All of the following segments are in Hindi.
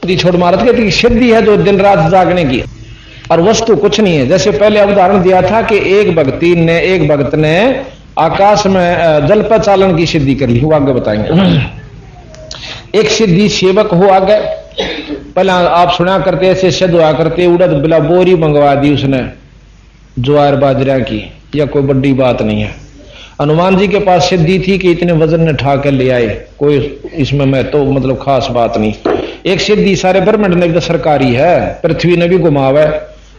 छोड़ महाराज कहते कि सिद्धि है जो दिन रात जागने की, और वस्तु कुछ नहीं है। जैसे पहले उदाहरण दिया था कि एक भक्त ने आकाश में जल पर चालन की सिद्धि कर ली, वो आगे बताएंगे। एक सिद्धि सेवक हो आगे, पहले आप सुना करते ऐसे सिद्ध हुआ करते, उड़द बिला बोरी मंगवा दी उसने ज्वार बाजरा की, या कोई बड़ी बात नहीं है। हनुमान जी के पास सिद्धि थी कि इतने वजन ने ठा कर ले आए, कोई इसमें मैं तो मतलब खास बात नहीं। एक सिद्धि सारे ब्रह्मांड ने भी सरकारी है, पृथ्वी ने भी घुमावे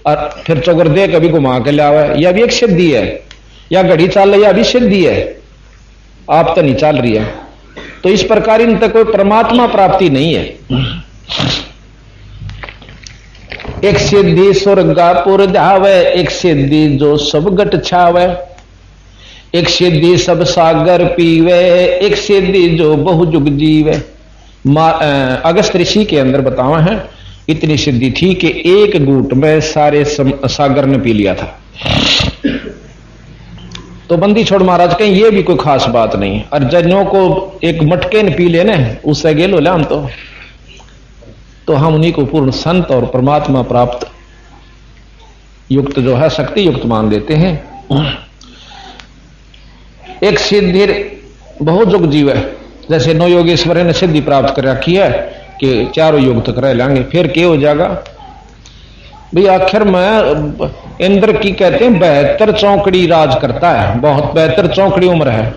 और फिर चौगरदे कभी घुमा के लावे, यह भी एक सिद्धि है। या घड़ी चाल रही, यह भी सिद्धि है, आप तो नहीं चाल रही है। तो इस प्रकार इन तक कोई परमात्मा प्राप्ति नहीं है। एक सिद्धि स्वर्गापुर जावे, एक सिद्धि जो सब गट छावे, एक सिद्धि सब सागर पीवे, एक सिद्धि जो बहुजुग जीवे। अगस्त ऋषि के अंदर बतावा है, इतनी सिद्धि थी कि एक घूंट में सारे सागर ने पी लिया था। तो बंदी छोड़ महाराज कहें ये भी कोई खास बात नहीं, और जजों को एक मटके ने पी लेने उससे गेल हो हम तो हम उन्हीं को पूर्ण संत और परमात्मा प्राप्त युक्त जो है शक्ति युक्त मान लेते हैं। एक सिद्धि बहुत युग जीव है, जैसे नौ योगेश्वर ने सिद्धि प्राप्त कर रखी है कि चारों युग तक रह लेंगे, फिर क्या हो जाएगा भाई। आखिर में इंद्र की कहते हैं 72 चौकड़ी राज करता है, बहुत 72 चौकड़ी उम्र है।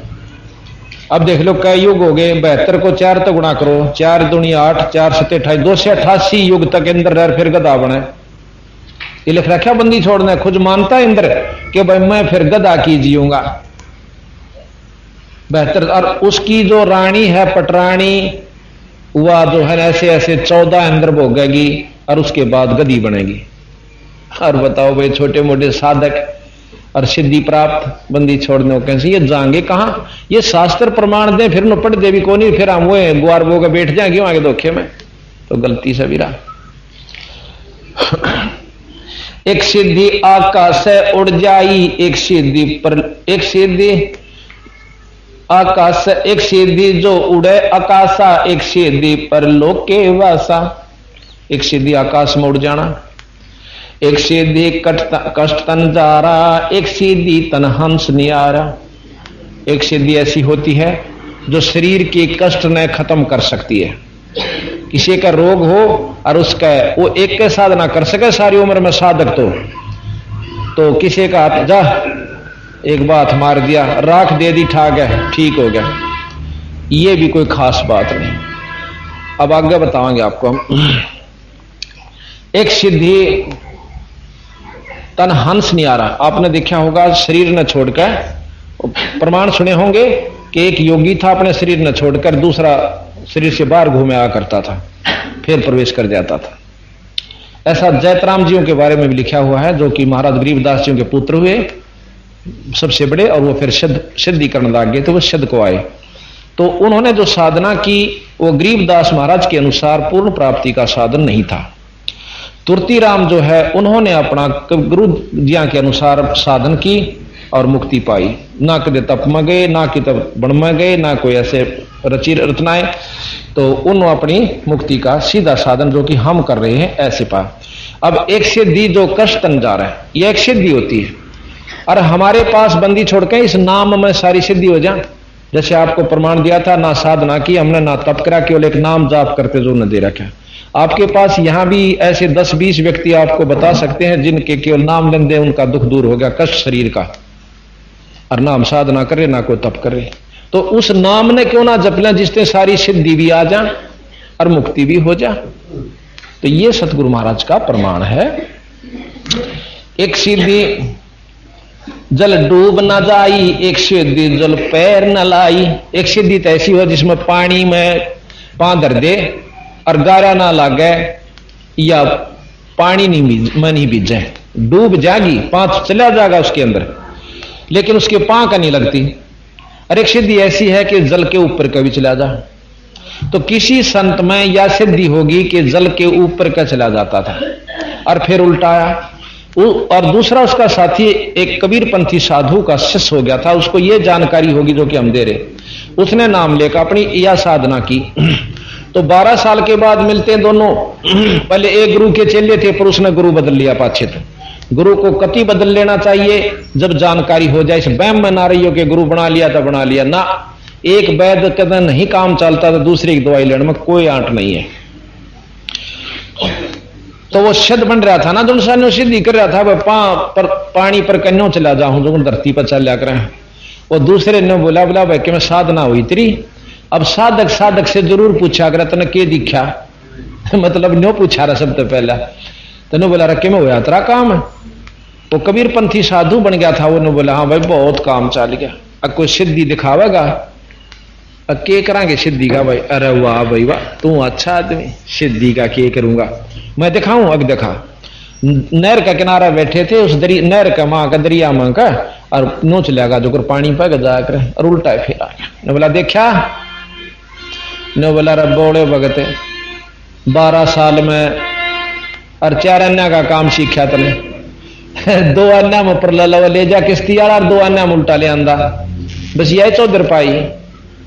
अब देख लो कई युग हो गए, 72 को 4 तो गुणा करो, 4 दूनी 8, 4 7 28, 288 युग तक इंद्र रह फिर गधा बने। ये लिख रखा बंदी छोड़ने, खुद मानता है इंद्र कि भाई मैं फिर गधा की जीऊंगा 72। और उसकी जो रानी है पटरानी, वह जो है ऐसे ऐसे 14 इंद्र भोगेगी और उसके बाद गधी बनेगी। और बताओ भाई छोटे मोटे साधक और सिद्धि प्राप्त बंदी छोड़ने को कैसे ये जाएंगे कहां? ये शास्त्र प्रमाण दे फिर न पढ़ देवी को नहीं, फिर हम वो गुआर बो के बैठ जाएंगे आगे धोखे में, तो गलती से भी रहा। एक सिद्धि आकाश से उड़ जाई, एक सिद्धि पर, एक सिद्धि आकाश, एक सिद्धि जो उड़े आकाशा, एक सिद्धि पर लोके वासा। एक सिद्धि आकाश में उड़ जाना, एक सिद्धि कष्ट तन जा रहा, एक सिद्धि तन हंस नियारा। एक सिद्धि ऐसी होती है जो शरीर के कष्ट ने खत्म कर सकती है। किसी का रोग हो और उसका वो एक के साधना कर सके सारी उम्र में साधक, तो किसी का हाथ जा एक बात मार दिया, राख दे दी, ठा गया, ठीक हो गया। ये भी कोई खास बात नहीं। अब आगे बताएंगे आपको हम। एक सिद्धि तन हंस नहीं आ रहा, आपने देखा होगा शरीर न छोड़कर, प्रमाण सुने होंगे कि एक योगी था अपने शरीर न छोड़कर दूसरा शरीर से बाहर घूमे आ करता था, फिर प्रवेश कर जाता था। ऐसा जयतराम जियों के बारे में भी लिखा हुआ है, जो कि महाराज गरीबदास जियों के पुत्र हुए सबसे बड़े, और वो फिर सिद्धि करने लग गए, तो वो सिद्ध को आए। तो उन्होंने जो साधना की वो गरीबदास महाराज के अनुसार पूर्ण प्राप्ति का साधन नहीं था। तुर्तीराम जो है उन्होंने अपना गुरु जिया के अनुसार साधन की और मुक्ति पाई। ना कदे तप में गए, ना कि तप बन में गए, ना कोई ऐसे रची रचनाएं, तो उन्होंने अपनी मुक्ति का सीधा साधन जो कि हम कर रहे हैं ऐसे पा। अब एक सिद्धि जो कष्ट तन जा रहा है, यह एक सिद्धि होती है, और हमारे पास बंदी छोड़ के इस नाम में सारी सिद्धि हो जाए। जैसे आपको प्रमाण दिया था, ना साधना की हमने, ना तप करा, केवल एक नाम जाप करते जो न दे रखा। आपके पास यहां भी ऐसे 10-20 व्यक्ति आपको बता सकते हैं जिनके केवल नाम लेंदे उनका दुख दूर हो गया, कष्ट शरीर का, और नाम साधना करे ना कोई तप करे। तो उस नाम ने क्यों ना जप लें जिससे सारी सिद्धि भी आ जा और मुक्ति भी हो जा। तो ये सतगुरु महाराज का प्रमाण है। एक सिद्धि जल डूब न जाई, एक सिद्धि जल पैर न लाई। एक सिद्धि तो ऐसी हो जिसमें पानी में पांव धर दे और गारा ना लागे या पानी नहीं बीजे, डूब जाएगी, पांव चला जाएगा उसके अंदर, लेकिन उसके पांव का नहीं लगती। और एक सिद्धि ऐसी है कि जल के ऊपर कभी चला जा। तो किसी संत में यह सिद्धि होगी कि जल के ऊपर का चला जाता था और फिर उल्टाया। और दूसरा उसका साथी एक कबीरपंथी साधु का शिष्य हो गया था, उसको यह जानकारी होगी जो कि हम दे रहे, उसने नाम लेकर अपनी यह साधना की, तो 12 साल के बाद मिलते हैं दोनों। पहले एक गुरु के चेले थे, पर उसने गुरु बदल लिया पाछे। तो गुरु को कति बदल लेना चाहिए जब जानकारी हो जाए। इस वहम में ना रही हो कि गुरु बना लिया तो बना लिया ना। एक वैद्य कदम नहीं काम चलता तो दूसरे की दवाई लेने में कोई आंट नहीं है। तो वो सिद्ध बन रहा था ना, जो इंसान सिद्धि कर रहा था, वह पानी पर कन्यों चला जाऊं जो धरती पर चल कर। वो दूसरे ने बोला भाई कि मैं साधना हुई तेरी। अब साधक से जरूर पूछा कर तने के दिखा मतलब न्यो पूछा रहा सबसे पहला। तने बोला रखे में होया तेरा काम है। वो कबीर पंथी साधु बन गया था। वो बोला हाँ भाई बहुत काम चल गया, अब कोई सिद्धि दिखावेगा। अब के करांगे सिद्धि का भाई? अरे वाह भाई वाह, तू अच्छा आदमी, सिद्धि का के करूंगा मैं दिखाऊं। अब दिखा। नहर का किनारा बैठे थे, उस नहर का मां का दरिया मां का, और नोच लगा जो कर पानी पर जाकर और उल्टा फिर आ गया। ने बोला देखा? ने बोला रे बोले भगत 12 साल में और 4 अन्ना का काम सीखा तने 2 अन्ना में ऊपर ले जा किश्ती और 2 अन्ना में उल्टा ले आंदा, बस यही चौधर पाई।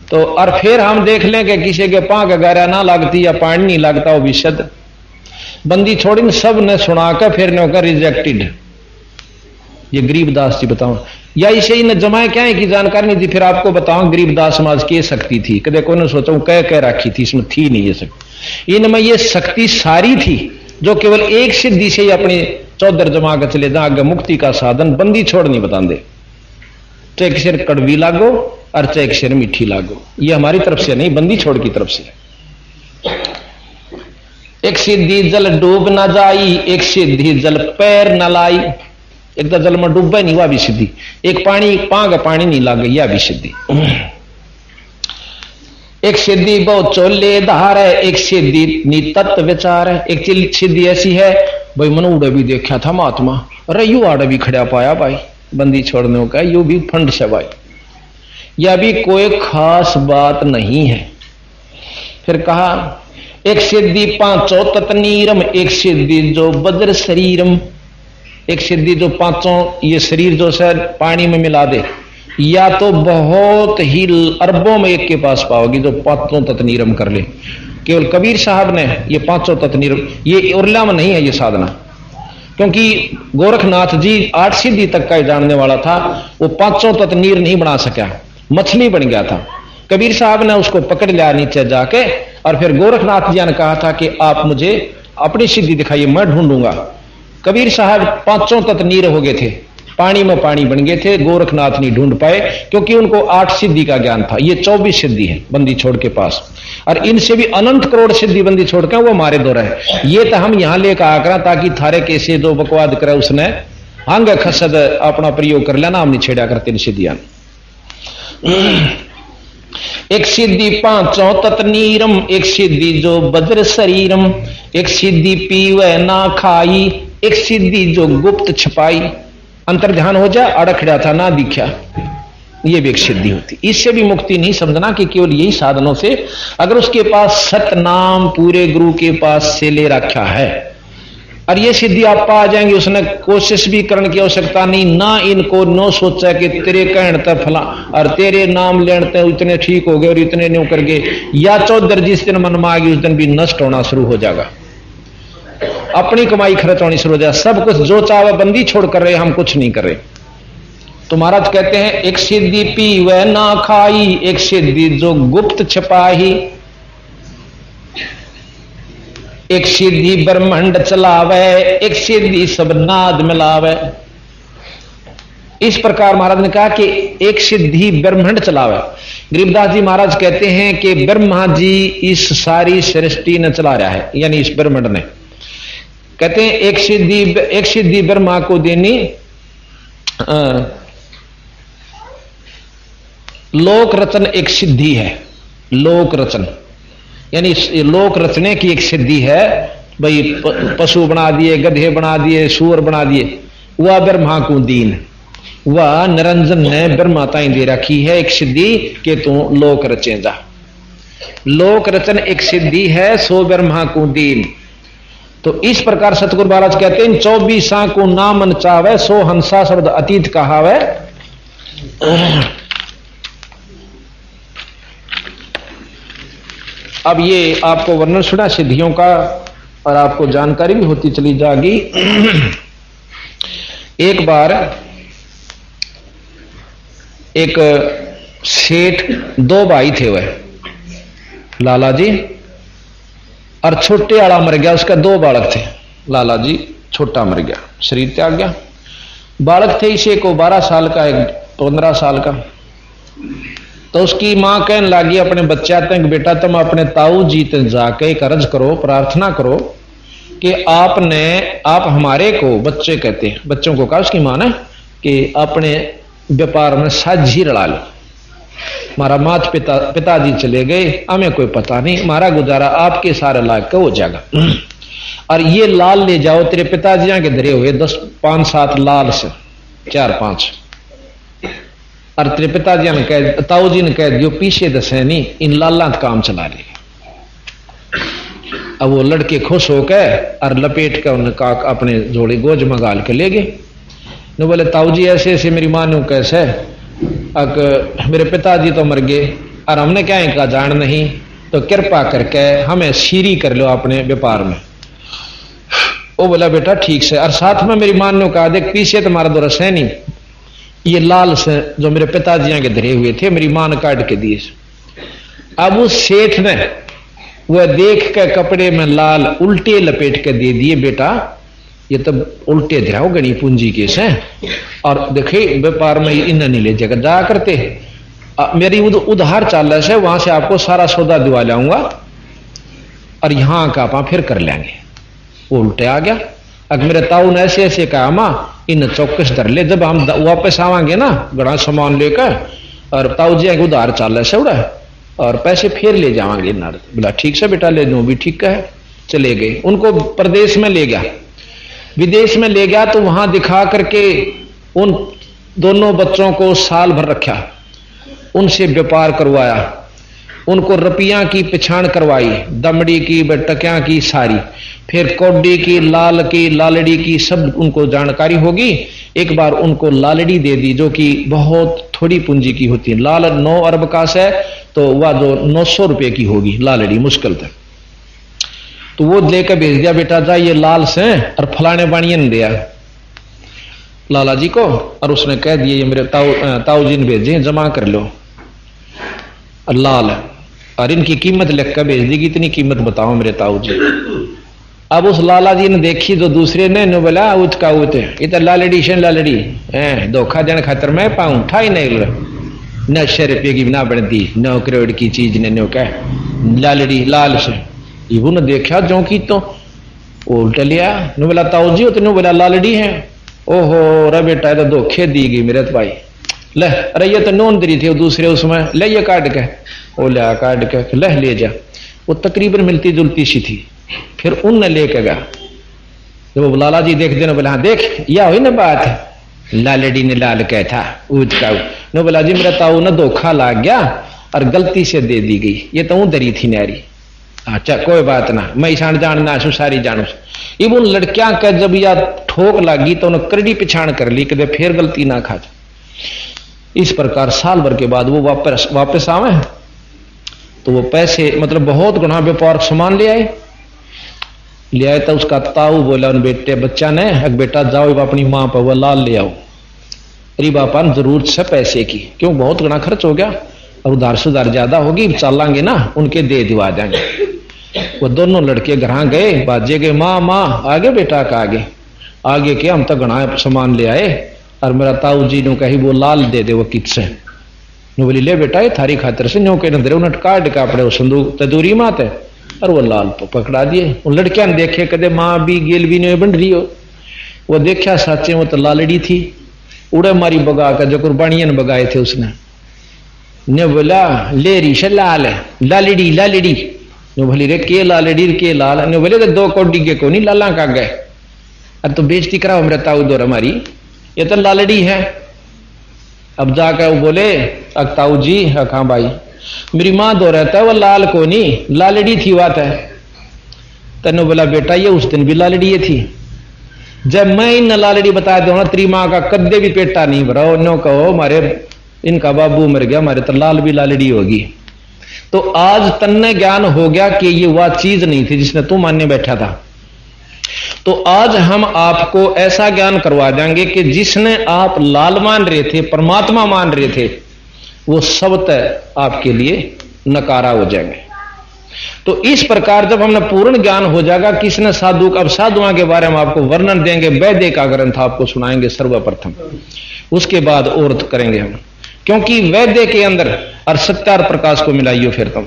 तो और फिर हम देख लें कि किसी के पांव का गारा ना लगती या पानी नहीं लगता, वो भी शब्द बंदी छोड़ी सब ने सुनाकर फिर ने होकर रिजेक्टेड। ये गरीबदास जी बताओ, या इसे ही न जमाए क्या है कि जानकारी नहीं थी। फिर आपको बताऊं गरीबदास समाज की शक्ति थी, कदे को ने सोचा कह रखी थी, इसमें थी नहीं ये शक्ति। इनमें ये शक्ति सारी थी जो केवल एक सिद्धि से ही अपनी चौधर जमा कर चले जा आगे मुक्ति का साधन बंदी छोड़ नहीं बता दे। चाहे किसी कड़वी लागो और चाहे किसी मीठी लागो, ये हमारी तरफ से नहीं, बंदी छोड़ की तरफ से। एक सिद्धि जल डूब न जाई, एक सिद्धि जल पैर न लाई। एक तो जल में डूबे नहीं, वह भी सिद्धि। एक पानी पांग पानी नहीं लाग गई, यह भी सिद्धि। एक सिद्धि बहुत चोले धार है, एक सिद्धि नितत्व विचार है। एक सिद्धि ऐसी है भाई मन उड़े भी देखा था महात्मा, अरे यू आड़े भी खड़ा पाया भाई, बंदी छोड़ने का यू भी फंड से भाई, यह भी कोई खास बात नहीं है। फिर कहा एक सिद्धि 5 तत्नीरम, एक सिद्धि जो वज्र शरीरम। एक सिद्धि जो 5 ये शरीर जो सर पानी में मिला दे, या तो बहुत ही अरबों में एक के पास पाओगी जो 5 तत्नीरम कर ले। केवल कबीर साहब ने ये 5 तत्नीरम, ये उर्ला में नहीं है ये साधना, क्योंकि गोरखनाथ जी 8 सिद्धि तक का जानने वाला था, वो 5 तत्नीर नहीं बना सका, मछली बन गया था। कबीर साहब ने उसको पकड़ लिया नीचे जाके, और फिर गोरखनाथ जी ने कहा था कि आप मुझे अपनी सिद्धि दिखाइए, मैं ढूंढूंगा। कबीर साहब 5 तत्नीर हो गए थे, पानी में पानी बन गए थे। गोरखनाथ नहीं ढूंढ पाए क्योंकि उनको 8 सिद्धि का ज्ञान था। ये 24 सिद्धि है बंदी छोड़ के पास, और इनसे भी अनंत करोड़ सिद्धि बंदी छोड़ के वो हमारे दौरा है। ये तो हम यहां लेकर आकर ताकि थारे कैसे जो बकवाद करे उसने हंग खसद अपना प्रयोग कर लेना, हम नहीं छेड़ा करते इन सिद्धियां। एक सिद्धि 5 तत्नीरम, एक सिद्धि जो वज्र शरीरम, एक सिद्धि पीवे ना खाई, एक सिद्धि जो गुप्त छपाई। अंतर ध्यान हो जाए, अड़खड़ा था ना दिखा, ये भी एक सिद्धि होती। इससे भी मुक्ति नहीं समझना कि केवल यही साधनों से, अगर उसके पास सतनाम पूरे गुरु के पास से ले रखा है और ये सिद्धि आप पा जाएंगे, उसने कोशिश भी करने की आवश्यकता नहीं ना। इनको नो सोचा कि तेरे कहने तक फला और तेरे नाम लेने तक इतने ठीक हो गए और इतने न्यू कर गए, या चौधर जिस दिन मन में आ गई उस दिन भी नष्ट होना शुरू हो जाएगा, अपनी कमाई खर्च होनी शुरू हो जाए। सब कुछ जो चाहे बंदी छोड़ कर रहे, हम कुछ नहीं कर रहे। तो महाराज कहते हैं एक सिद्धि पीवे ना खाई, एक सिद्धि जो गुप्त छपाही, एक सिद्धि ब्रह्मांड चलावे, एक सिद्धि सब नाद मिलावे। इस प्रकार महाराज ने कहा कि एक सिद्धि ब्रह्मांड चलावे। गरीबदास जी महाराज कहते हैं कि ब्रह्मा जी इस सारी सृष्टि ने चला रहा है, यानी इस ब्रह्मांड ने। कहते हैं एक सिद्धि ब्रह्मा को देनी लोक रचन एक सिद्धि है। लोक रचन यानी लोक रचने की एक सिद्धि है। भाई पशु बना दिए, गधे बना दिए, सूअर बना दिए, वह ब्रह्मा को दीन, वह निरंजन ने ब्रह्माताएं दे रखी है एक सिद्धि के तू लोक रचे जा। लोक रचन एक सिद्धि है, सो ब्रह्मा को दीन। तो इस प्रकार सतगुरु महाराज कहते हैं 24 को ना मन चावे, सो हंसा शब्द अतीत कहावे। अब ये आपको वर्णन सुना सिद्धियों का और आपको जानकारी भी होती चली जाएगी। एक बार एक सेठ, दो भाई थे वह, लाला जी, और छोटे वाला मर गया, उसका दो बालक थे। लाला जी छोटा मर गया, शरीर त्याग गया। बालक थे इसे को 12 साल का, एक 15 साल का। तो उसकी मां कहने लगी अपने बच्चा तक, बेटा तुम अपने ताऊ जी तक जाके एक अर्ज करो, प्रार्थना करो कि आप हमारे को, बच्चे कहते हैं, बच्चों को कहा उसकी मां ने, कि अपने व्यापार में साझी रड़ा लो। हमारा माता पिताजी चले गए, हमें कोई पता नहीं, हमारा गुजारा आपके सारे लायक का हो जाएगा। और ये लाल ले जाओ, तेरे पिताजी के धरे हुए 5-7 लाल से 4-5, और तेरे पिताजी ने कह, ताऊ जी ने कह दियो पीछे दसे नहीं, इन लाला काम चला ले। अब वो लड़के खुश होकर और लपेट कर उनका अपने जोड़ी गोज में गाल के ले गए। न बोले ताऊ जी ऐसे ऐसे मेरी मां ने कैसे, मेरे पिताजी तो मर गए और हमने क्या इनका जान नहीं, तो कृपा करके हमें सीरी कर लो अपने व्यापार में। वो बोला बेटा ठीक से, और साथ में मेरी मां ने कहा देख पीछे तुम्हारा दो रस है नहीं, ये लाल से जो मेरे पिताजी के धरे हुए थे मेरी मां ने काट के दिए। अब उस सेठ ने वह देख के कपड़े में लाल उल्टे लपेट के दे दिए, बेटा ये तो उल्टे धराओ गणी पूंजी के से, और देखे व्यापार में इन्हें नहीं ले जाकर जा करते, मेरी उधार चाल से वहां से आपको सारा सौदा दिवा लाऊंगा और यहां का आप फिर कर लेंगे। वो उल्टे आ गया। अगर मेरे ताऊ ने ऐसे ऐसे कहा मां इन चौकस धर ले, जब हम वापस आवांगे ना बड़ा सामान लेकर, और ताऊ जी उधार चाल से उड़ा और पैसे फिर ले जावांगे। बोला ठीक से बेटा ले जाऊं, भी ठीक है। चले गए, उनको प्रदेश में ले गया, विदेश में ले गया, तो वहां दिखा करके उन दोनों बच्चों को साल भर रखा, उनसे व्यापार करवाया, उनको रुपया की पिछाण करवाई, दमड़ी की टकिया की सारी, फिर कौडी की, लाल की, लालड़ी की, सब उनको जानकारी होगी। एक बार उनको लालड़ी दे दी जो कि बहुत थोड़ी पूंजी की होती है, लाल 9 अरब का है, तो वह जो 900 रुपए की होगी लालड़ी मुश्किल तक। तो वो लेकर भेज दिया, बेटा जा ये लाल से और फलाने बाणिया ने दिया लाला जी को, और उसने कह दिया ये मेरे ताऊ जी ने भेजे, जमा कर लो। और लाल और इनकी कीमत लिख कर भेज दी, इतनी कीमत बताओ मेरे ताऊ जी। अब उस लाला जी ने देखी जो दूसरे ने बोला उसका ये तो लालड़ी से लालड़ी है, धोखा देने खातर मैं पाऊं ठा ही नहीं, 900 रुपये की ना बनती, 9 करोड़ की चीज ने नो कह लालड़ी लाल से। इबू ने देखा जो की तो उल्टा लिया, नु बोला ताऊ जी तो बोला लालड़ी है। ओहो रे बेटा ये तो धोखे दी गई मेरे भाई, ले अरे ये तो नोन दरी थी दूसरे उसमें, ले ये काट के, वो लिया काट के ले जा। वो तकरीबन मिलती जुलती सी थी। फिर उनने लेके गया, जब लाला जी देख देना बोला हाँ देख यह हुई ना बात, लालड़ी ने लाल कह था उसका नो बोला जी मेरा ताऊ ना धोखा लाग गया और गलती से दे दी गई, ये तो दरी थी नारी। अच्छा कोई बात ना, मैं ईशान जानना सारी जानू। ये वो लड़कियां का जब या ठोक लगी तो उन्हें करड़ी पिछाण कर ली, कदे फिर गलती ना खा। इस प्रकार साल भर के बाद वो वापस आवे तो वो पैसे मतलब बहुत गुना व्यापार सामान ले आए तो उसका ताऊ बोला उन बेटे बच्चा ने, अग बेटा जाओ अपनी मां पर वो लाल ले आओ, अरे बापा जरूरत से पैसे की, क्यों बहुत गुना खर्च हो गया और उधार सुधार ज्यादा होगी, चलांगे ना उनके दे दिवा देंगे। वो दोनों लड़के घर गए, बाजे गए माँ माँ आगे बेटा का आगे के हम तो घना सामान ले आए और मेरा ताऊ जी ने कही वो लाल दे दे वो किट से। बोली ले बेटा ये थारी खातर से न्यो के न दे काट के अपने संदूक तदूरी मात है और वो लाल पकड़ा दिए। उन लड़किया ने देखे कदे माँ भी गेल भी नहीं बन रही हो, वो देखा साचे वो तो लालड़ी थी, उड़े मारी बगा कर जो कुर्बानियां बगाए थे उसने। ने बोला ले री से लाल लालड़ी लालड़ी, ने बोली रे के लालड़ी के लाल, ने बोले तो 2 कौड़ी के को नहीं लाला का गए, अब तो बेइज्जती कराओ मेरा ताऊ दौर हमारी, ये तो लालड़ी है। अब जाकर वो बोले ताऊ जी हाँ भाई मेरी माँ दो रहता है वो लाल को नहीं लालड़ी थी बात है। तने बोला बेटा ये उस दिन भी लालड़ी थी, जब मैं इन लालड़ी बता दू ना तेरी माँ का कद्दे भी पेटा नहीं भरा, नो कहो मारे इनका बाबू मर गया, मारे तो लाल भी लालड़ी होगी। तो आज तन्ने ज्ञान हो गया कि ये वह चीज नहीं थी जिसने तू मानने बैठा था। तो आज हम आपको ऐसा ज्ञान करवा देंगे कि जिसने आप लाल मान रहे थे, परमात्मा मान रहे थे, वो सबतः आपके लिए नकारा हो जाएंगे। तो इस प्रकार जब हमने पूर्ण ज्ञान हो जाएगा, किसने साधु, अब साधुओं के बारे में आपको वर्णन देंगे, वैद्य का ग्रंथ आपको सुनाएंगे सर्वप्रथम, उसके बाद और करेंगे हम, क्योंकि वैद्य के अंदर और सत्यार प्रकाश को मिलाइयो फिर तुम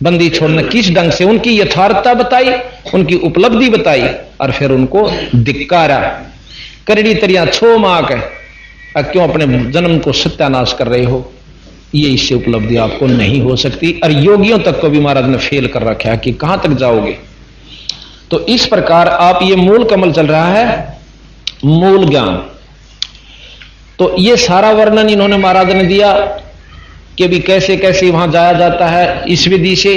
बंदी छोड़ने किस ढंग से उनकी यथार्थता बताई, उनकी उपलब्धि बताई, और फिर उनको धिक्कारा, करड़ी तरिया छो मां के क्यों अपने जन्म को सत्यानाश कर रहे हो, ये इससे उपलब्धि आपको नहीं हो सकती। और योगियों तक को भी महाराज ने फेल कर रखा है कि कहां तक जाओगे। तो इस प्रकार आप ये मूल कमल चल रहा है, मूल ज्ञान, तो ये सारा वर्णन इन्होंने महाराज ने दिया कि भी कैसे कैसे वहां जाया जाता है इस विधि से।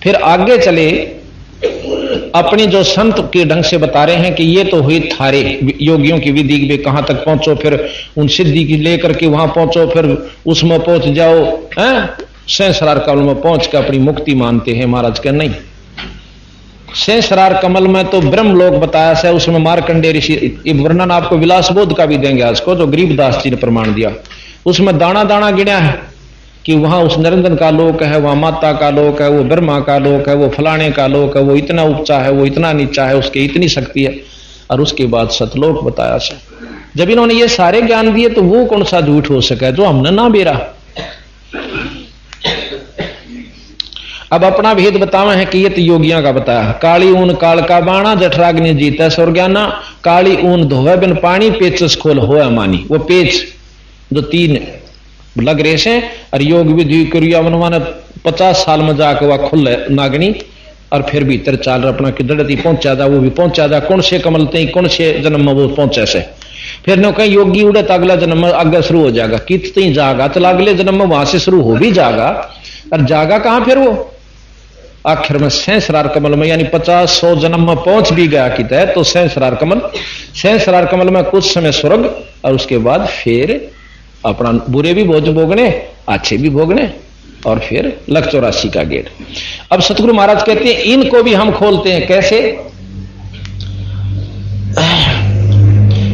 फिर आगे चले अपनी जो संत के ढंग से बता रहे हैं कि ये तो हुई थारे योगियों की विधि, वे कहां तक पहुंचो, फिर उन सिद्धि की लेकर के वहां पहुंचो, फिर उसमें पहुंच जाओ, सहस्रार कमल में पहुंच के अपनी मुक्ति मानते हैं। महाराज के नहीं, सहस्रार कमल में तो ब्रह्म लोक बताया है, उसमें मार्कंडेय ऋषि वर्णन आपको विलास बोध का भी देंगे आज को, जो गरीबदास जी ने प्रमाण दिया, उसमें दाना दाना गिना है कि वहां उस निरंजन का लोक है, वहां माता का लोक है, वो ब्रह्मा का लोक है, वो फलाने का लोक है, वो इतना ऊंचा है, वो इतना नीचा है, उसके इतनी शक्ति है, और उसके बाद सतलोक बताया से। जब इन्होंने ये सारे ज्ञान दिए तो वो कौन सा झूठ हो सका जो हमने ना बेरा। अब अपना भेद बतावे है कि ये तो योगियों का बताया, काली ऊन काल का बाणा, जठराग्नि जीता स्वर्गाना, काली ऊन धोवे बिन पानी, पेचस खोल होया मानी। वो पेच जो तीन लग रहे से, और योग विधि क्रिया मनवाने 50 साल में जाकर वह खुल नागनी, और फिर भीतर चाल अपना किधरती पहुंचा जा, वो भी पहुंचा जा, कौन से कमलते कौन से जन्म में वो पहुंचे से, फिर न कहीं योगी उड़े तो अगला जन्म में आगे शुरू हो जाएगा, कितनी जागा तो अगले जन्म में वहां से शुरू हो भी जाएगा, और जागा कहां फिर वो आखिर में सहस्रार कमल में, यानी 50-100 जन्म में पहुंच भी गया कि तय तो सहस्रार कमल में कुछ समय स्वर्ग, और उसके बाद फिर अपना बुरे भी भोगने, अच्छे भी भोगने, और फिर लख 84 का गेट। अब सतगुरु महाराज कहते हैं इनको भी हम खोलते हैं, कैसे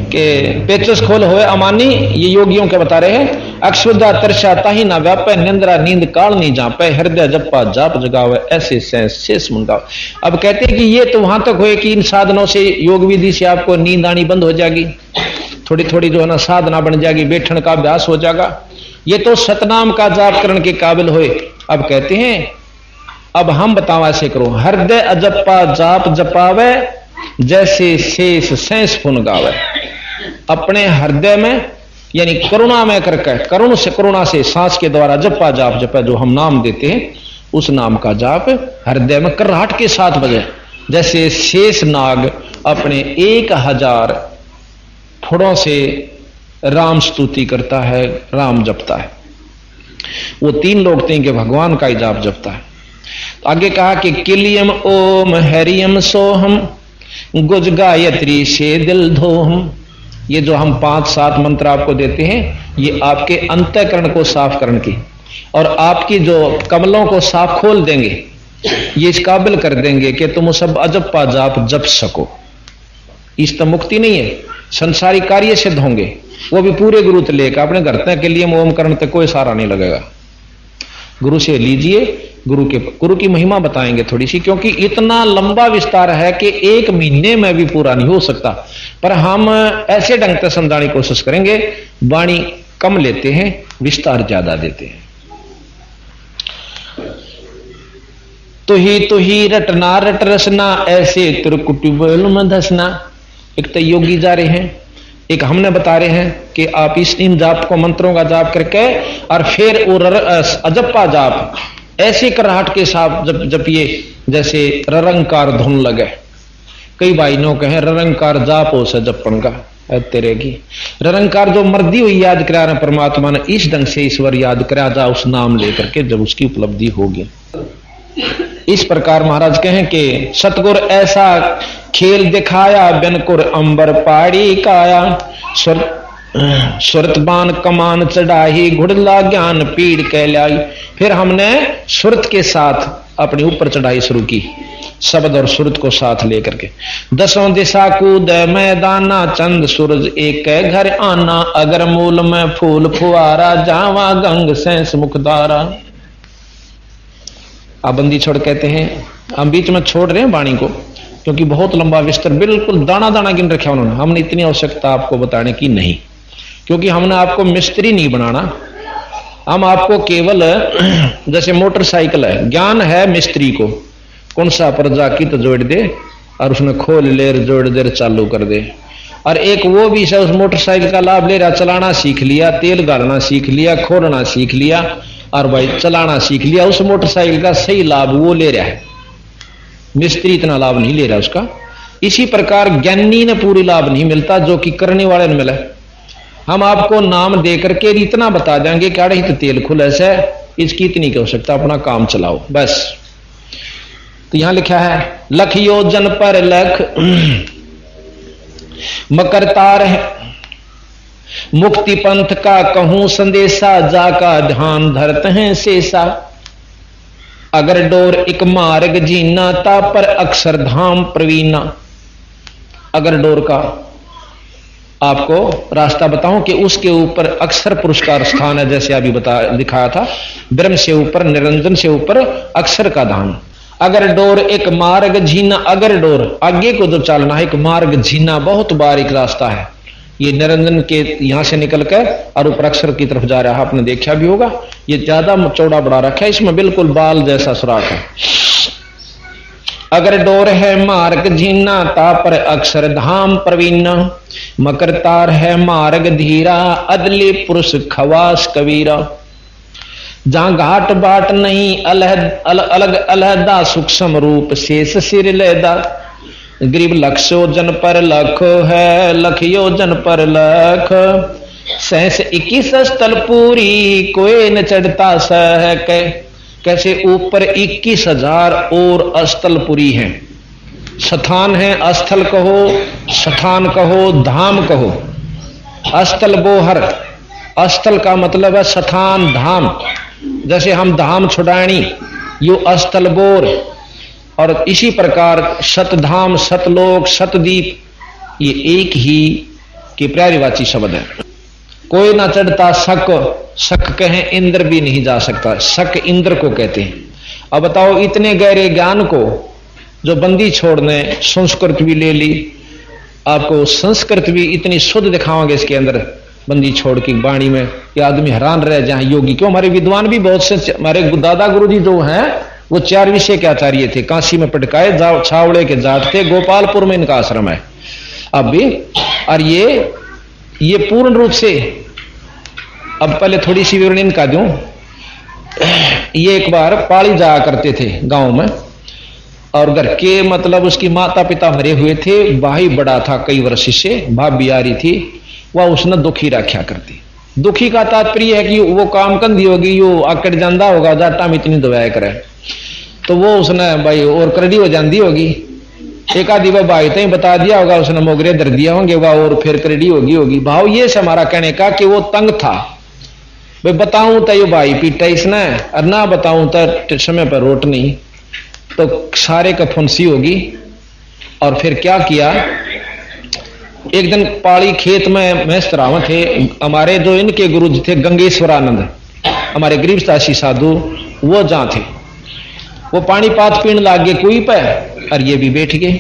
कि पेचस खोल होए अमानी, ये योगियों के बता रहे हैं, अक्षुदा तरसा ताही ना व्यापे, निंद्रा नींद काल नहीं जापे, हृदय जप्पा जाप जगावे, ऐसे शेष मुंगावे। अब कहते हैं कि ये तो वहां तक हुए कि इन साधनों से, योग विधि से आपको नींद आनी बंद हो जाएगी, थोड़ी थोड़ी जो है ना साधना बन जाएगी, बैठने का अभ्यास हो जाएगा, ये तो सतनाम का जाप करने के काबिल हुए। अब कहते हैं अब हम बताओ ऐसे करो, हृदय अजप्पा जाप जपावे, जैसे शेष शेष फुन गावे। अपने हृदय में यानी करुणा में करके, करुणा से सांस के द्वारा जप्पा जाप जपा, जो हम नाम देते हैं उस नाम का जाप हृदय में कर्राहट के साथ बजे, जैसे शेष नाग अपने 1000 फुड़ों से राम स्तुति करता है, राम जपता है, वो 3 लोग थे कि भगवान का ही जाप जपता है। तो आगे कहा कि किलियम ओम हरियम सोहम, गुज गायत्री से दिल धोहम। ये जो हम 5-7 मंत्र आपको देते हैं, ये आपके अंतःकरण को साफ करने की, और आपकी जो कमलों को साफ खोल देंगे, ये इस काबिल कर देंगे कि तुम सब अजप्पा जाप जप सको। इस तो मुक्ति नहीं है, संसारी कार्य सिद्ध होंगे, वो भी पूरे गुरु से लेकर अपने घर तक के लिए ओम करने तक कोई सहारा नहीं लगेगा। गुरु से लीजिए, गुरु की महिमा बताएंगे थोड़ी सी, क्योंकि इतना लंबा विस्तार है कि 1 महीने में भी पूरा नहीं हो सकता, पर हम ऐसे ढंग से समझाने की कोशिश करेंगे। वाणी कम लेते हैं, विस्तार ज्यादा देते हैं। तो ही रटना रट रसना, ऐसे त्रिकुटी में धसना। एक तो योगी जा रहे हैं, एक हमने बता रहे हैं कि आप इन जाप को, मंत्रों का जाप करके, और फिर वो अजप्पा जाप ऐसे कराहट के साथ जपिए जैसे ररंकार धुन लगे। कई भाई नो कहे ररंकार जाप हो से जपन का तेरे की, ररंकार जो मर्दी हुई याद करा रहे परमात्मा ने, इस ढंग से ईश्वर याद करा जा उस नाम लेकर के, जब उसकी उपलब्धि होगी। इस प्रकार महाराज कहें कि सतगुर ऐसा खेल दिखाया, बिनकुर अंबर पाड़ी काया, सुरत बान कमान चढ़ाई घुड़ला ज्ञान पीड़ कहलाई। फिर हमने सुरत के साथ अपने ऊपर चढ़ाई शुरू की, शब्द और सुरत को साथ लेकर के। दसों दिशा कूद मैदाना चंद सूरज एक घर आना, अगर मूल में फूल फुआरा जावा गंग सेंस मुखदारा। आप बंदी छोड़ कहते हैं, हम बीच में छोड़ रहे हैं वाणी को क्योंकि बहुत लंबा विस्तार बिल्कुल दाना दाना गिन रखा उन्होंने। हमने इतनी आवश्यकता आपको बताने की नहीं, क्योंकि हमने आपको मिस्त्री नहीं बनाना। हम आपको केवल जैसे मोटरसाइकिल है, ज्ञान है मिस्त्री को, कौन सा प्रजा की तो जोड़ दे और उसमें खोल ले जोड़ दे चालू कर दे। और एक वो भी है उस मोटरसाइकिल का लाभ ले रहा, चलाना सीख लिया, तेल गालना सीख लिया, खोलना सीख लिया और भाई चलाना सीख लिया, उस मोटरसाइकिल का सही लाभ वो ले रहा है, मिस्त्री इतना लाभ नहीं ले रहा उसका। इसी प्रकार ज्ञानी ने पूरी लाभ नहीं मिलता जो कि करने वाले ने मिला। हम आपको नाम दे करके इतना बता देंगे कि अड़े तो तेल खुले से इसकी इतनी की आवश्यकता, अपना काम चलाओ बस। तो यहां लिखा है लख योजन पर लख मकरतार है, मुक्ति पंथ का कहूं संदेशा, जाका ध्यान धरते हैं शेषा। अगर डोर एक मार्ग जीना ता पर अक्षर धाम प्रवीणा। अगर डोर का आपको रास्ता बताऊं कि उसके ऊपर अक्षर पुरस्कार स्थान है, जैसे अभी दिखाया था, ब्रह्म से ऊपर निरंजन से ऊपर अक्षर का धाम। अगर डोर एक मार्ग जीना, अगर डोर आगे को जो चलना है, एक मार्ग जीना बहुत बारीक रास्ता है, ये निरंजन के यहां से निकल कर और ऊपर अक्षर की तरफ जा रहा है, आपने देखा भी होगा। ये ज्यादा चौड़ा बड़ा रखा है, इसमें बिल्कुल बाल जैसा सुराख है। अगर डोर है मार्ग जीना ता पर अक्षर धाम प्रवीणा, मकर तार है मार्ग धीरा, अदले पुरुष खवास कबीरा। जहां घाट बाट नहीं अलग अलहदा, सूक्ष्म रूप शेष सिर लेदा। गरीब लक्ष योजन पर लख है, लख योजन पर लख, सहस 21 स्थल पूरी, कोई न चढ़ता सह के। कैसे ऊपर 21,000 और अस्थलपुरी हैं, स्थान है, अस्थल कहो, स्थान कहो, धाम कहो। अस्थल बोहर, अस्थल का मतलब है स्थान धाम, जैसे हम धाम छुड़ानी यो अस्थल बोर। और इसी प्रकार शतधाम, सतलोक, सतदीप, ये एक ही के पर्यायवाची शब्द है। कोई ना चढ़ता शक, शक कहें इंद्र भी नहीं जा सकता, शक इंद्र को कहते हैं। अब बताओ इतने गहरे ज्ञान को जो बंदी छोड़ने संस्कृत भी ले ली, आपको संस्कृत भी इतनी शुद्ध दिखाओगे इसके अंदर बंदी छोड़ की वाणी में, ये आदमी हैरान रह जाए योगी। क्यों, हमारे विद्वान भी बहुत से, हमारे दादा गुरु जी जो हैं वो 4 विषय के आचार्य थे, काशी में पटकाए, छावड़े के जाट थे, गोपालपुर में इनका आश्रम है अब भी। और ये पूर्ण रूप से, अब पहले थोड़ी सी विवरण इनका दूं। ये एक बार पाली जाया करते थे गांव में, और घर के मतलब उसकी माता पिता मरे हुए थे, भाई बड़ा था कई वर्ष से, भाभी आ रही थी, वह उसने दुखी रखा करती। दुखी का तात्पर्य है कि वो काम कंधी होगी, यो आकड़ जांदा होगा, जाटा में इतनी दवाया करे, तो वो उसने भाई और करड़ी हो जाती होगी। एक आधी बार भाई तो बता दिया होगा, उसने मोगरे दर दिया होंगे, वह और फिर करड़ी होगी। भाव ये से हमारा कहने का कि वो तंग था, भाई बताऊं तो ये भाई पीटा इसने, और ना बताऊं तो समय पर रोट नहीं, तो सारे का फुंसी होगी। और फिर क्या किया, एक दिन पाड़ी खेत में मैस तराव थे, हमारे जो इनके गुरु जी थे गंगेश्वरानंद, हमारे गरीबदासी साधु, वो जहां थे, वो पानी पात पीने लाग गए कुई पे, और ये भी बैठ गए,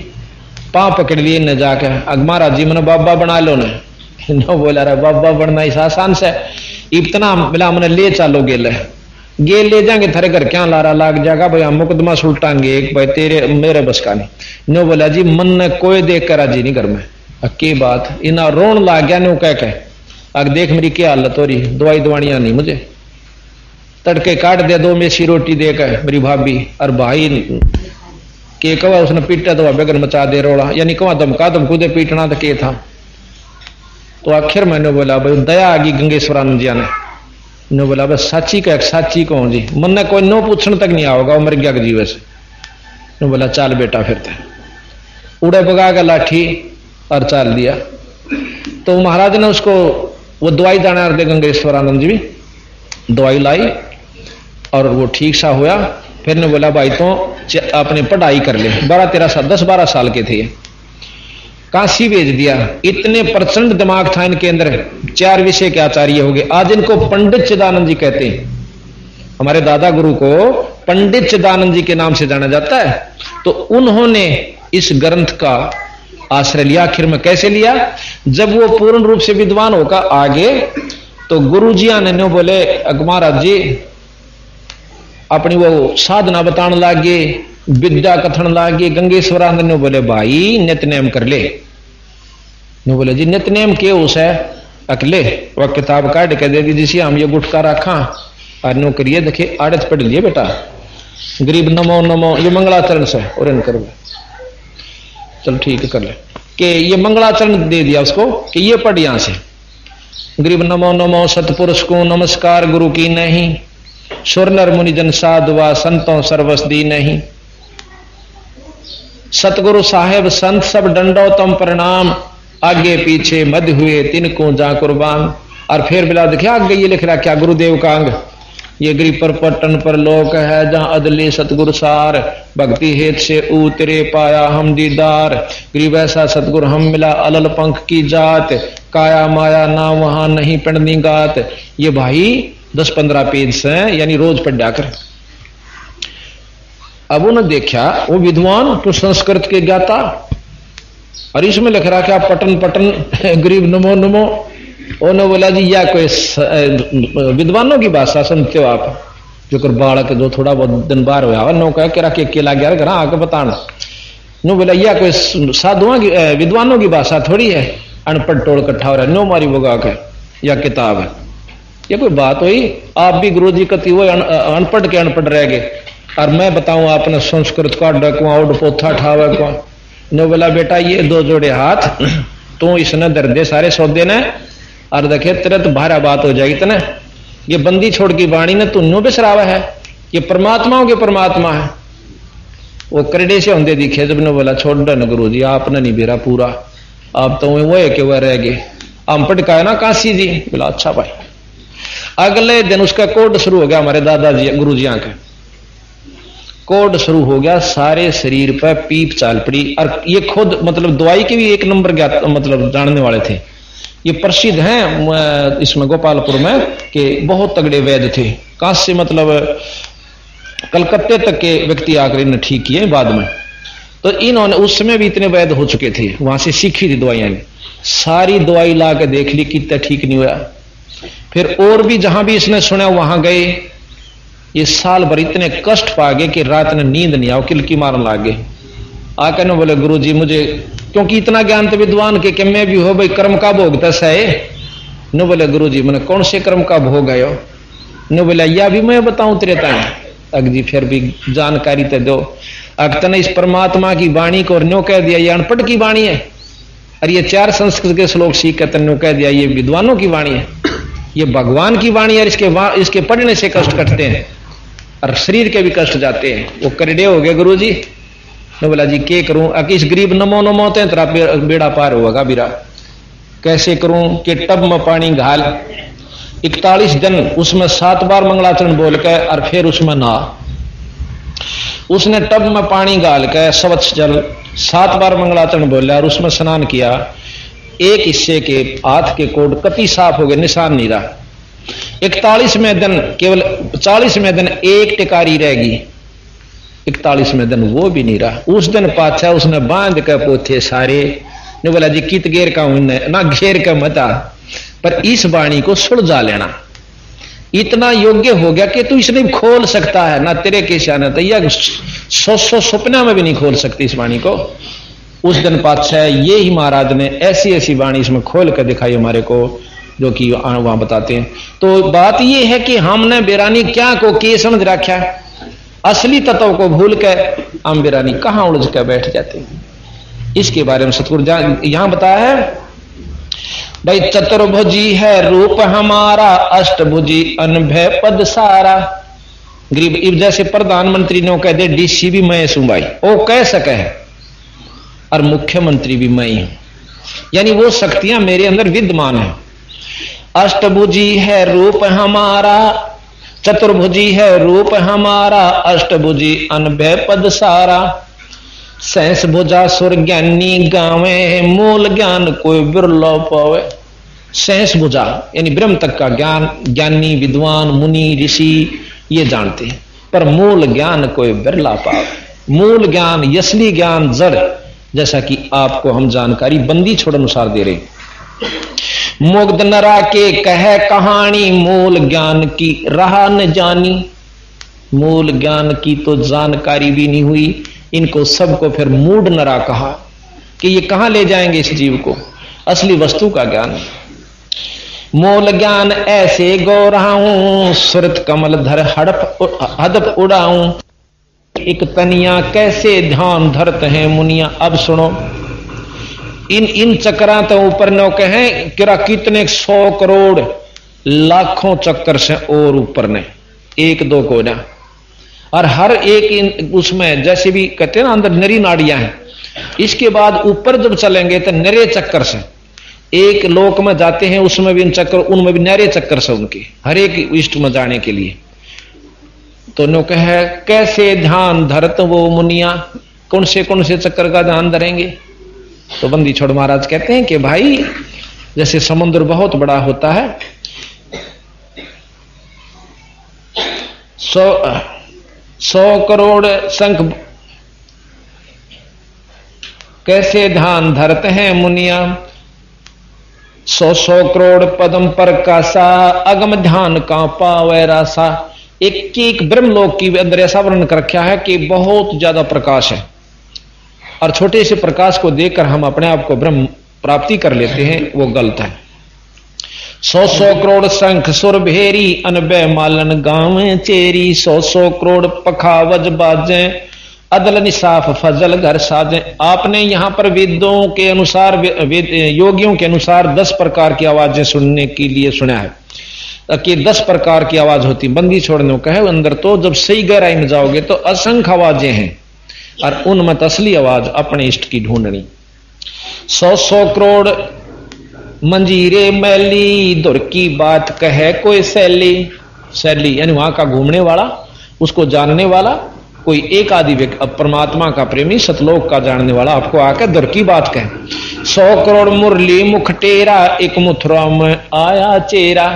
पांव पकड़ लिए न जाकर, महाराज जी मैंने बाबा बना लो न बोला रहा बाबा बनना इस आसान से, इतना मिला मैंने ले चलो गेल ले जाएंगे थारे घर क्या लारा लाग जाएगा भाई, हम मुकदमा सुलटाएंगे एक भाई तेरे मेरे बस का नहीं। नो बोला जी मन ने कोई देख कर राजी नहीं घर में, की बात इना रोन लाग गया नो कह के, अग देख मेरी क्या हालत हो रही, दवाई दवाइयां नहीं मुझे, तड़के काट दे 2 मेसी रोटी देकर मेरी भाभी, और भाई के कवा उसने पीटा तो बेगर मचा दे रोड़ा, यानी कवा धमका धमकूदे पीटना तो के था। तो आखिर मैंने बोला भाई दया आ गई गंगेश्वरानंद जी ने बोला बस साची का साची कौन जी, मन ने कोई नो पूछने तक नहीं आओगा, मर गया जीवे से। बोला चाल बेटा फिरते, उड़े भगा का लाठी और चाल दिया। तो महाराज ने उसको वो दवाई जाना दे गंगेश्वरानंद जी भी दवाई लाई और वो ठीक सा हुआ। फिर ने बोला भाई तो अपने पढ़ाई कर ले, 10-12 साल के थे, काशी भेज दिया। इतने प्रचंड दिमाग था इनके अंदर, 4 विषय के आचार्य हो गए। आज इनको पंडित चिदानंद जी कहते हैं। हमारे दादा गुरु को पंडित चिदानंद जी के नाम से जाना जाता है। तो उन्होंने इस ग्रंथ का आश्रय लिया। आखिर में कैसे लिया? जब वो पूर्ण रूप से विद्वान होकर आगे तो गुरु जी ने बोले महाराज जी अपनी वो साधना बताने लागे, विद्या कथन लागे। गंगेश्वरानंद ने बोले भाई नित्यनेम कर ले। ने बोले जी नित्यनेम के उस है अकले, वह किताब काट के दे दी जिसे हम ये गुटका रखा और नो करिए देखे आड़त पढ़ लिए बेटा, गरीब नमो नमो ये मंगलाचरण से और इन कर चल ठीक कर ले कि ये मंगलाचरण दे दिया उसको कि ये पढ़ यहां से, गरीब नमो नमो सतपुरुष को नमस्कार गुरु की नहीं, सुर नर मुनि जन साधुआ संतों सर्वस दी नहीं, सतगुरु साहेब संत सब दंडोतम प्रणाम, आगे पीछे मध्य हुए तिनको जा कुर्बान। और फिर बिला देखिए आगे ये लिख रहा क्या गुरुदेव का अंग, ये गिरि पर पट्टन पर लोक है जहां अदले सतगुरु सार, भक्ति हेत से उतरे पाया हम दीदार, गरीब ऐसा सतगुरु हम मिला अलल पंख की जात, काया माया ना वहां नहीं पढ़नी गात। ये भाई 10-15 पेज से यानी रोज पढ़ जाकर। अब उन्होंने देखा वो विद्वान तो संस्कृत के ज्ञाता, और इसमें लिख रहा क्या पटन पटन गरीब नमो नमो। उन्होंने बोला जी या कोई विद्वानों की भाषा सुनते हो आप, जो कर बालक जो थोड़ा बहुत दिन बाहर हुआ नो कह के रखे केला गया घर आके बताना। नो बोला या कोई साधुओं की विद्वानों की भाषा थोड़ी है, अनपढ़ टोल इकट्ठा हो रहा है, नो मारी बोगा के या किताब है, ये कोई बात हुई? आप भी गुरु जी कति वो अनपढ़ के अनपढ़ रह गए, और मैं बताऊं आपने संस्कृत का डकुआ उड पोथा ठावे को। नो बोला बेटा ये 2 जोड़े हाथ तू इसने दर्दे सारे सौदे ने, और देखे तुरंत भारा बात हो जाएगी तने, ये बंदी छोड़ की वाणी ने तू नो बिसरावा है, ये परमात्माओं के परमात्मा है। वो करड़े से होंगे दिखे जब ने बोला छोड़ न गुरु जी आपने नहीं बेरा पूरा, आप तो वो है कि वह रह गए, हम पटकाए ना काशी जी। बोला अच्छा भाई। अगले दिन उसका कोड शुरू हो गया, हमारे दादाजी गुरु जी के कोड शुरू हो गया, सारे शरीर पर पीप चाल पड़ी। और ये खुद मतलब दवाई के भी 1 नंबर ज्ञात मतलब जानने वाले थे। ये प्रसिद्ध हैं इसमें गोपालपुर में कि बहुत तगड़े वैद्य थे, काशी मतलब कलकत्ते तक के व्यक्ति आकर इन्हें ठीक किए बाद में। तो इन्होंने उस समय भी इतने वैद्य हो चुके थे, वहां से सीखी थी दवाइयां, सारी दवाई ला के देख ली कितना ठीक नहीं हुआ। फिर और भी जहां भी इसने सुना वहां गए, ये साल भर इतने कष्ट पा गए कि रात में नींद नहीं आओ, किलकी मारने लागे। आकर ने बोले गुरु जी मुझे, क्योंकि इतना ज्ञान तो विद्वान के मैं भी हो भाई कर्म का भोग दस है। न बोले गुरु जी मैंने कौन से कर्म का भोग है? न बोला या भी मैं बताऊं तेरे ताई। अग जी फिर भी जानकारी तो दो। अगतन इस परमात्मा की वाणी को न्यो कह दिया ये अनपढ़ की वाणी है, और ये 4 संस्कृत के श्लोक सीख कर न्यो कह दिया ये विद्वानों की वाणी है, ये भगवान की वाणी है। इसके पढ़ने से कष्ट कटते हैं और शरीर के भी कष्ट जाते हैं। वो करड़े हो गए गुरु जी ने बोला जी के करूं? इस गरीब नमो नमो ते तेरा बेड़ा पार होगा बीरा, कैसे करूं? कि टब में पानी घाल 41 दिन उसमें 7 बार मंगलाचरण बोल के और फिर उसमें नहा। उसने टब में पानी गाल के स्वच्छ जल 7 बार मंगलाचरण बोला और उसमें स्नान किया। एक हिस्से के हाथ के कोड कति साफ हो गए, निशान नहीं रहा। 41वें दिन केवल 40वें दिन एक टिकारी रहेगी, 41वें दिन वो भी नहीं रहा। उस दिन पाछा उसने बांध के पोथे सारे ने बोला जी कित घेर का ना घेर का मता, पर इस वाणी को सुलझा लेना। इतना योग्य हो गया कि तू इसने खोल सकता है, ना तेरे के शान तैयार 100 सपना में भी नहीं खोल सकती इस वाणी को। उस दिन पातशाह ये ही महाराज ने ऐसी ऐसी वाणी इसमें खोल कर दिखाई हमारे को, जो कि वहां बताते हैं। तो बात ये है कि हमने बेरानी क्या को के समझ रखा, असली तत्व को भूल कर हम बेरानी कहां उलझ कर बैठ जाते हैं। इसके बारे में सतगुरु यहां बताया है भाई चतुर्भुजी है रूप हमारा, अष्टभुजी अनभय पद सारा। गरीब जैसे प्रधानमंत्री ने कह दे डीसी भी मैं हूं भाई, वो कह सके है, और मुख्यमंत्री भी मैं ही हूं, यानी वो शक्तियां मेरे अंदर विद्यमान है। अष्टभुजी है रूप हमारा, चतुर्भुजी है रूप हमारा, अष्टभुजी अनभय पद सारा। सहस भुजा सुर ज्ञानी गावे, मूल ज्ञान कोई बिरलो पावे। सहस भुजा यानी ब्रह्म तक का ज्ञान ज्ञानी विद्वान मुनि ऋषि ये जानते हैं, पर मूल ज्ञान कोई बिरला पावे। मूल ज्ञान असली ज्ञान जड़, जैसा कि आपको हम जानकारी बंदी छोड़ अनुसार दे रहे। मुग्ध नरा के कह कहानी, मूल ज्ञान की राह न जानी। मूल ज्ञान की तो जानकारी भी नहीं हुई, इनको सबको फिर मूढ़ नरा कहा कि ये कहां ले जाएंगे इस जीव को, असली वस्तु का ज्ञान। मूल ज्ञान ऐसे गो रहा हूं, सुरत कमल धर हदप उड़ाऊं। एक तनिया कैसे ध्यान धरते हैं मुनिया। अब सुनो, इन चक्रा तो ऊपर नो कहे किरा कितने 100 करोड़ लाखों चक्कर से और ऊपर ने, एक दो को ना। और हर एक उसमें जैसे भी कहते हैं ना अंदर नरी नाड़ियां हैं, इसके बाद ऊपर जब चलेंगे तो नरे चक्कर से एक लोक में जाते हैं, उसमें भी इन चक्कर, उनमें भी नरे चक्कर से उनके हर एक इष्ट में जाने के लिए। तो नो कहे कैसे ध्यान धरत वो मुनिया, कौन से चक्कर का ध्यान धरेंगे। तो बंदी छोड़ महाराज कहते हैं कि भाई जैसे समुद्र बहुत बड़ा होता है, 100 करोड़ शंख कैसे ध्यान धरते हैं मुनिया। 100 करोड़ पदम पर कासा, अगम ध्यान का पावे रासा। एक ब्रह्मलोक की अंदर ऐसा वर्णन कर रखा है कि बहुत ज्यादा प्रकाश है, और छोटे से प्रकाश को देखकर हम अपने आप को ब्रह्म प्राप्ति कर लेते हैं, वो गलत है। 100 करोड़ शंख सुर भेरी, अनबे मालन गांव चेरी। 100 करोड़ पखावज बाजे, अदल निसाफ फजल घर साजे। आपने यहां पर वेदों के अनुसार, योगियों के अनुसार 10 प्रकार की आवाजें सुनने के लिए सुना है कि 10 प्रकार की आवाज होती। बंदी छोड़ने को कहे अंदर तो जब सही गहराई में जाओगे तो असंख्य आवाजें हैं, और उनमें असली आवाज अपने इष्ट की ढूंढनी। 100 करोड़ मंजीरे मैली, दुर की बात कहे कोई सैली। सैली यानी वहां का घूमने वाला, उसको जानने वाला कोई एक आदि व्यक्ति, परमात्मा का प्रेमी सतलोक का जानने वाला आपको आकर दुर की बात कहे। 100 करोड़ मुरली मुख टेरा, एक मथुरा में आया चेरा।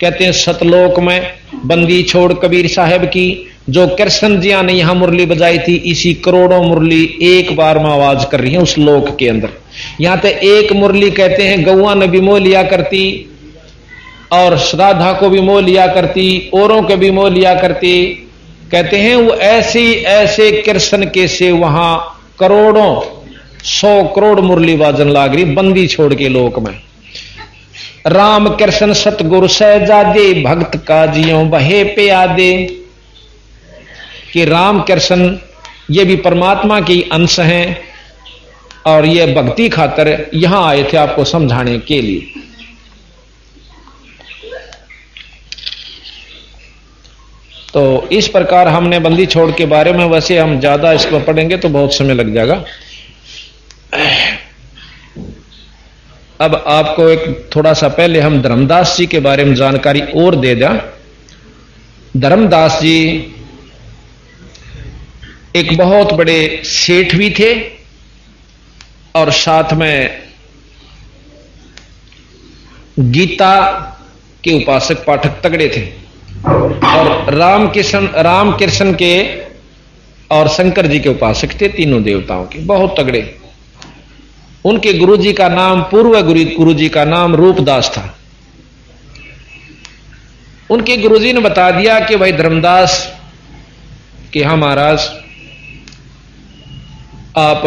कहते हैं सतलोक में बंदी छोड़ कबीर साहब की जो कृष्ण जिया ने यहां मुरली बजाई थी, इसी करोड़ों मुरली एक बार में आवाज कर रही है उस लोक के अंदर। यहां तो एक मुरली कहते हैं गौआ ने भी मोह लिया करती, और श्राद्धा को भी मोह लिया करती, औरों के भी मोह लिया करती। कहते हैं वो ऐसे कृष्ण के से वहां करोड़ों 100 करोड़ मुरली बाजन लाग रही बंदी छोड़ के लोक में। राम कृष्ण सतगुरु सहजादे, भक्त का जियो बहे पे आदे। कि राम कृष्ण ये भी परमात्मा की अंश हैं, और ये भक्ति खातर यहां आए थे आपको समझाने के लिए। तो इस प्रकार हमने बंदी छोड़ के बारे में, वैसे हम ज्यादा इसको पढ़ेंगे तो बहुत समय लग जाएगा। अब आपको एक थोड़ा सा पहले हम धर्मदास जी के बारे में जानकारी और दे दें। धर्मदास जी एक बहुत बड़े सेठ भी थे, और साथ में गीता के उपासक पाठक तगड़े थे, और राम कृष्ण के और शंकर जी के उपासक थे, तीनों देवताओं के बहुत तगड़े। उनके गुरुजी का नाम, पूर्व गुरुजी का नाम रूपदास था। उनके गुरुजी ने बता दिया कि भाई धर्मदास कि हाँ महाराज आप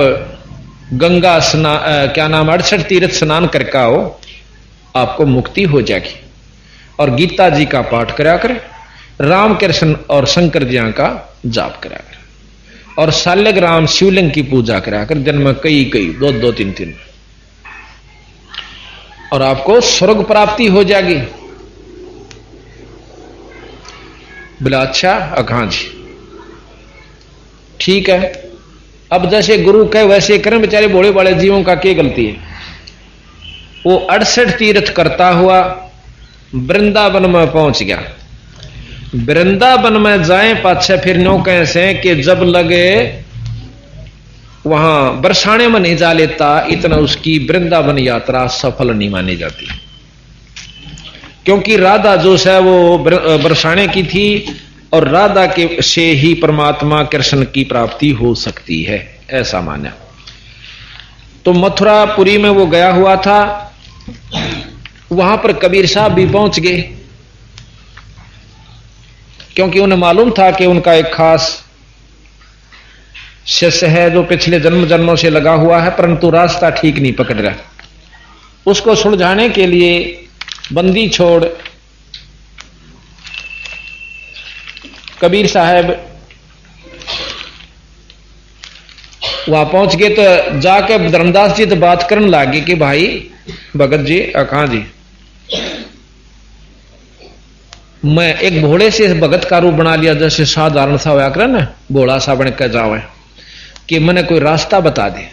गंगा स्नान, क्या नाम, 68 तीर्थ स्नान करके आओ, आपको मुक्ति हो जाएगी। और गीता जी का पाठ करा कर, राम कृष्ण और शंकर जी का जाप करा कर, और शालिग्राम शिवलिंग की पूजा करा कर, दिन में कई 2-3, और आपको स्वर्ग प्राप्ति हो जाएगी। बोला अच्छा अखां जी ठीक है। अब जैसे गुरु कहे वैसे करें, बेचारे भोले वाले जीवों का क्या गलती है। वो 68 तीर्थ करता हुआ वृंदावन में पहुंच गया। वृंदावन में जाए पाछे फिर नो कैसे कि जब लगे वहां बरसाने में नहीं जा लेता, इतना उसकी वृंदावन यात्रा सफल नहीं मानी जाती, क्योंकि राधा जो है वो बरसाने की थी और राधा के से ही परमात्मा कृष्ण की प्राप्ति हो सकती है, ऐसा माना। तो मथुरापुरी में वो गया हुआ था, वहां पर कबीर साहब भी पहुंच गए, क्योंकि उन्हें मालूम था कि उनका एक खास शिष्य है जो पिछले जन्म जन्मों से लगा हुआ है, परंतु रास्ता ठीक नहीं पकड़ रहा। उसको सुलझाने के लिए बंदी छोड़ कबीर साहब वहां पहुंच गए। तो जाके धर्मदास जी तो बात करने लगे कि भाई भगत जी कहां जी, मैं एक भोले से भगत का रूप बना लिया, जैसे साधारण सा होया करे ना, भोला सा बन के जावे, कि मैंने कोई रास्ता बता दे।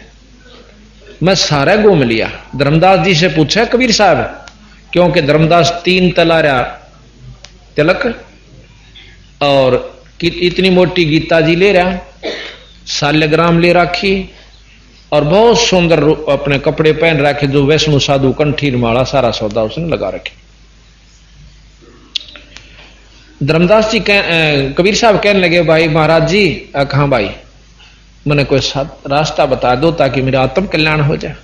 मैं सारा घूम लिया। धर्मदास जी से पूछा कबीर साहब, क्योंकि धर्मदास 3 तलारा तिलक और इतनी मोटी गीता जी ले रहा, शाल्यग्राम ले रखी और बहुत सुंदर अपने कपड़े पहन रखे, जो वैष्णु साधु कंठीर माला सारा सौदा उसने लगा रखे। धर्मदास जी कबीर साहब कहने लगे, भाई महाराज जी कहां भाई, मैंने कोई रास्ता बता दो ताकि मेरा आत्म कल्याण हो जाए।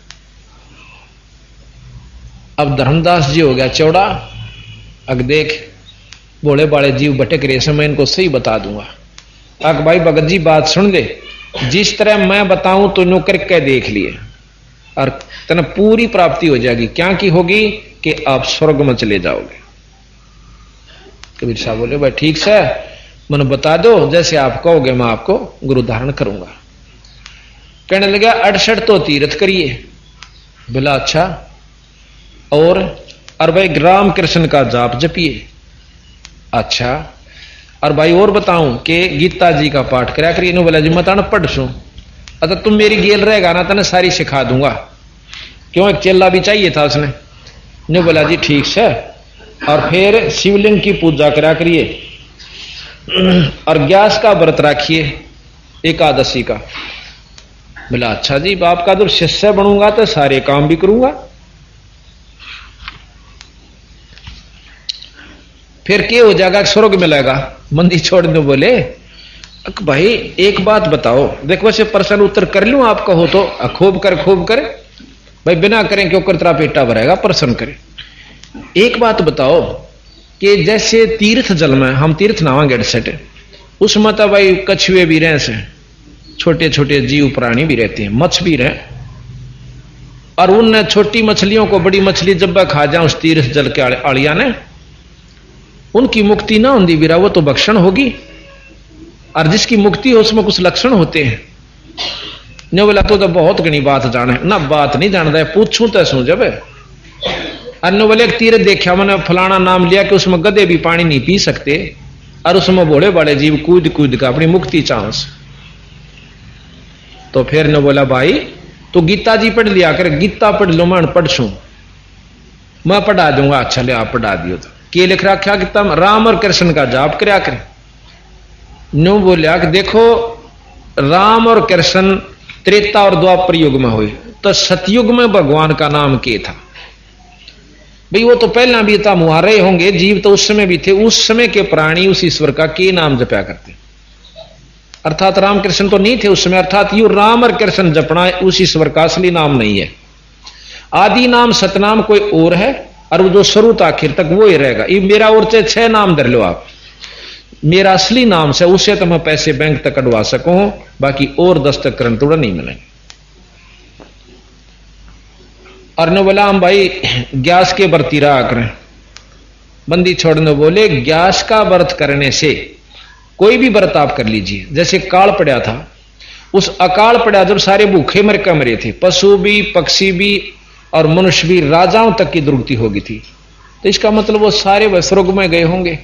अब धर्मदास जी हो गया चौड़ा, अग देख भोले बाले जीव भटक रहे समय इनको सही बता दूंगा। अग भाई भगत जी बात सुन ले, जिस तरह मैं बताऊं तो नो करके देख लिए और तेना पूरी प्राप्ति हो जाएगी। क्या की होगी कि आप स्वर्ग में चले जाओगे। कबीर साहब बोले, भाई ठीक से मैंने बता दो, जैसे आप कहोगे मैं आपको गुरु धारण करूंगा। कहने लगा 68 तो तीर्थ करिए। बोला अच्छा, और भाई राम कृष्ण का जाप जपिए। अच्छा, और भाई और बताऊं कि गीता जी का पाठ करा करिए। नो बोला जी मैं ताना पढ़ सू, अतः तुम मेरी गेल रहेगा ना तने सारी सिखा दूंगा। क्यों, एक चेला भी चाहिए था उसने। नो बोला जी ठीक से, और फिर शिवलिंग की पूजा करा करिए और ग्यास का व्रत रखिए एकादशी का। बोला अच्छा जी, बाप का तो शिष्य बनूंगा तो सारे काम भी करूंगा। फिर क्या हो जाएगा, स्वर्ग मिलेगा। मंदिर छोड़ने बोले, भाई एक बात बताओ, देखो वैसे प्रश्न उत्तर कर लूं आप कहो तो, खूब कर भाई, बिना करें क्यों कर तेरा पेटा भरेगा, प्रश्न करें। एक बात बताओ कि जैसे तीर्थ जल में हम तीर्थ नहावांगे गढ़सेट, उसमें तो भाई कछुए भी रहे से, छोटे छोटे जीव प्राणी भी रहते हैं, मछ भी रहे, और उन छोटी मछलियों को बड़ी मछली जब खा जाए उस तीर्थ जल के आलिया ने, उनकी मुक्ति ना होती बीरा, वो तो भक्षण होगी। और जिसकी मुक्ति हो उसमें कुछ लक्षण होते हैं। ने बोला तो बहुत घनी बात जाने ना, बात नहीं जानता है, पूछूं तो सू जब। अन्य बोले एक तीर्थ देखा मैंने, फलाना नाम लिया कि उसमें गधे भी पानी नहीं पी सकते, और उसमें भोले बड़े जीव कूद कूद का अपनी मुक्ति चांस। तो फिर ने बोला भाई तो गीता जी पढ़ लिया कर, गीता पढ़ लो, मैं पढ़ सू, मैं पढ़ा दूंगा। अच्छा ले आप पढ़ा दियो। तो के लिख रखा कि तुम राम और कृष्ण का जाप करया करें। न्यू बोलिया कि देखो राम और कृष्ण त्रेता और द्वापर युग में हुए, तो सतयुग में भगवान का नाम के था भाई, वो तो पहला भी था, मुहारे होंगे जीव तो उस समय भी थे, उस समय के प्राणी उस ईश्वर का के नाम जपया करते, अर्थात राम कृष्ण तो नहीं थे उस समय, अर्थात यू राम और कृष्ण जपना उस ईश्वर का असली नाम नहीं है। आदि नाम सतनाम कोई और है, और वो जो शुरू तक आखिर तक वो ही रहेगा। ये मेरा और चाहे 6 नाम धर लो आप, मेरा असली नाम से उससे तो मैं पैसे बैंक तक कटवा सकूं, बाकी और दस्तकरण थोड़ा नहीं मिलेंगे। और ने बोला हम भाई ग्यास के व्रती रहा करें। बंदी छोड़ने बोले ग्यास का व्रत करने से कोई भी व्रत आप कर लीजिए, जैसे काल पड़ा था, उस अकाल पड़ा जब सारे भूखे मरे थे, पशु भी पक्षी भी और मनुष्य भी, राजाओं तक की दुर्गति हो गई थी, तो इसका मतलब वो सारे स्वर्ग में गए होंगे।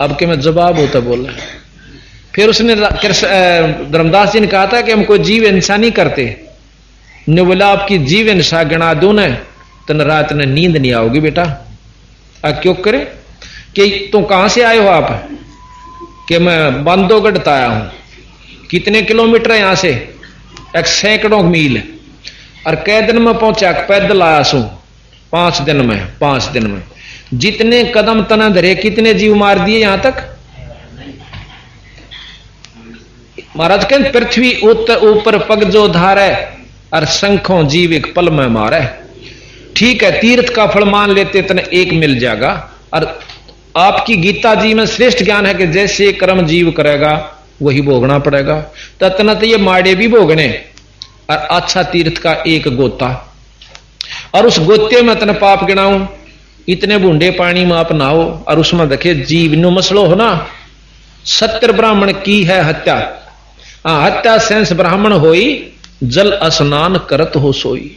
अब के मैं जवाब होता बोला। फिर उसने धर्मदास जी ने कहा था कि हम कोई जीव हिंसा नहीं करते। ने बोला आपकी जीव हिंसा गणा दो न तन रात ने नींद नहीं आओगी बेटा। क्यों करे कि तुम कहां से आए हो आप? कि मैं बांधवगढ़ से आया हूं। कितने किलोमीटर है यहां से? एक सैकड़ों मील। और कै दिन में पहुंचा? पैदल आया सू 5 दिन में। 5 दिन में जितने कदम तना धरे कितने जीव मार दिए यहां तक? महाराज कहते पृथ्वी ऊपर पग जो धारे और शंखों जीव एक पल में मारे। ठीक है, तीर्थ का फल मान लेते तने एक मिल जाएगा। और आपकी गीता जी में श्रेष्ठ ज्ञान है कि जैसे कर्म जीव करेगा वही भोगना पड़ेगा। ततना तो ये माड़े भी भोगने। और अच्छा तीर्थ का एक गोता, और उस गोते में तने पाप गिनाऊं, इतने बूंदे पानी में आप नहाओ और उसमें देखे जीव नो मसलो हो ना। 70 ब्राह्मण की है हत्या। हत्या सेंस ब्राह्मण होई, जल स्नान करत हो सोई।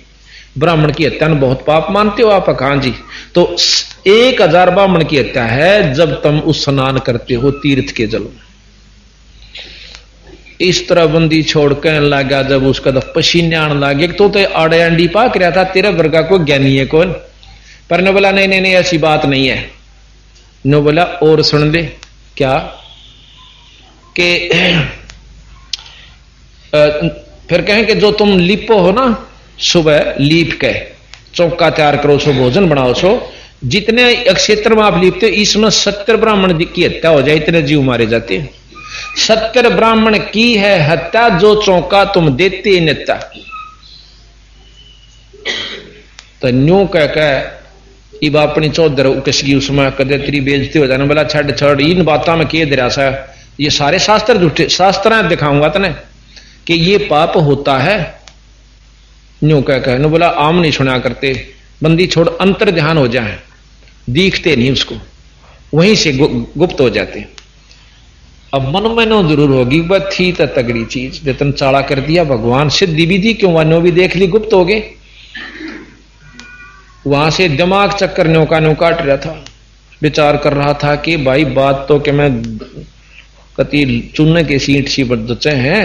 ब्राह्मण की हत्या में बहुत पाप मानते हो आप? हाँ जी। तो 1000 ब्राह्मण की हत्या है जब तुम उस स्नान करते हो तीर्थ के जल में। इस तरह बंदी छोड़ कहने लगा जब उसका तो पसीने आने लगे। तो आड़े अंडी पाक रहा था, तेरे वर्गा को ज्ञानी है कौन? पर ने बोला नहीं नहीं नहीं ऐसी बात नहीं है। नो बोला और सुन ले क्या कि फिर कहें कि जो तुम लिपो हो ना, सुबह लीप के चौका तैयार करो सो, भोजन बनाओ सो, जितने क्षेत्र में आप लिपते हो इसमें 70 ब्राह्मण की हत्या हो जाए, इतने जीव मारे जाते हैं। 70 ब्राह्मण की है हत्या जो चौका तुम देते नेता। तो न्यू कह इब अपनी चौधर कसगी उसमें कदे तेरी बेइज्जती हो जाने। बोला छड़ छड़ इन बातों में के दरा सा, ये सारे शास्त्र झूठे। शास्त्र दिखाऊंगा तने कि ये पाप होता है। न्यू कह नो बोला आम नहीं सुना करते। बंदी छोड़ अंतर ध्यान हो जाए, दिखते नहीं उसको, वहीं से गुप्त हो जाते। अब मन में नो जरूर होगी बस थी तो तगड़ी चीज जतन चाड़ा कर दिया भगवान। सिद्धि भी दी क्यों? नो भी देख ली, गुप्त हो गए। वहां से दिमाग चक्कर न्यू काट रहा था, विचार कर रहा था कि भाई बात तो कि मैं कति चुनने के सीट सी बच्चे हैं,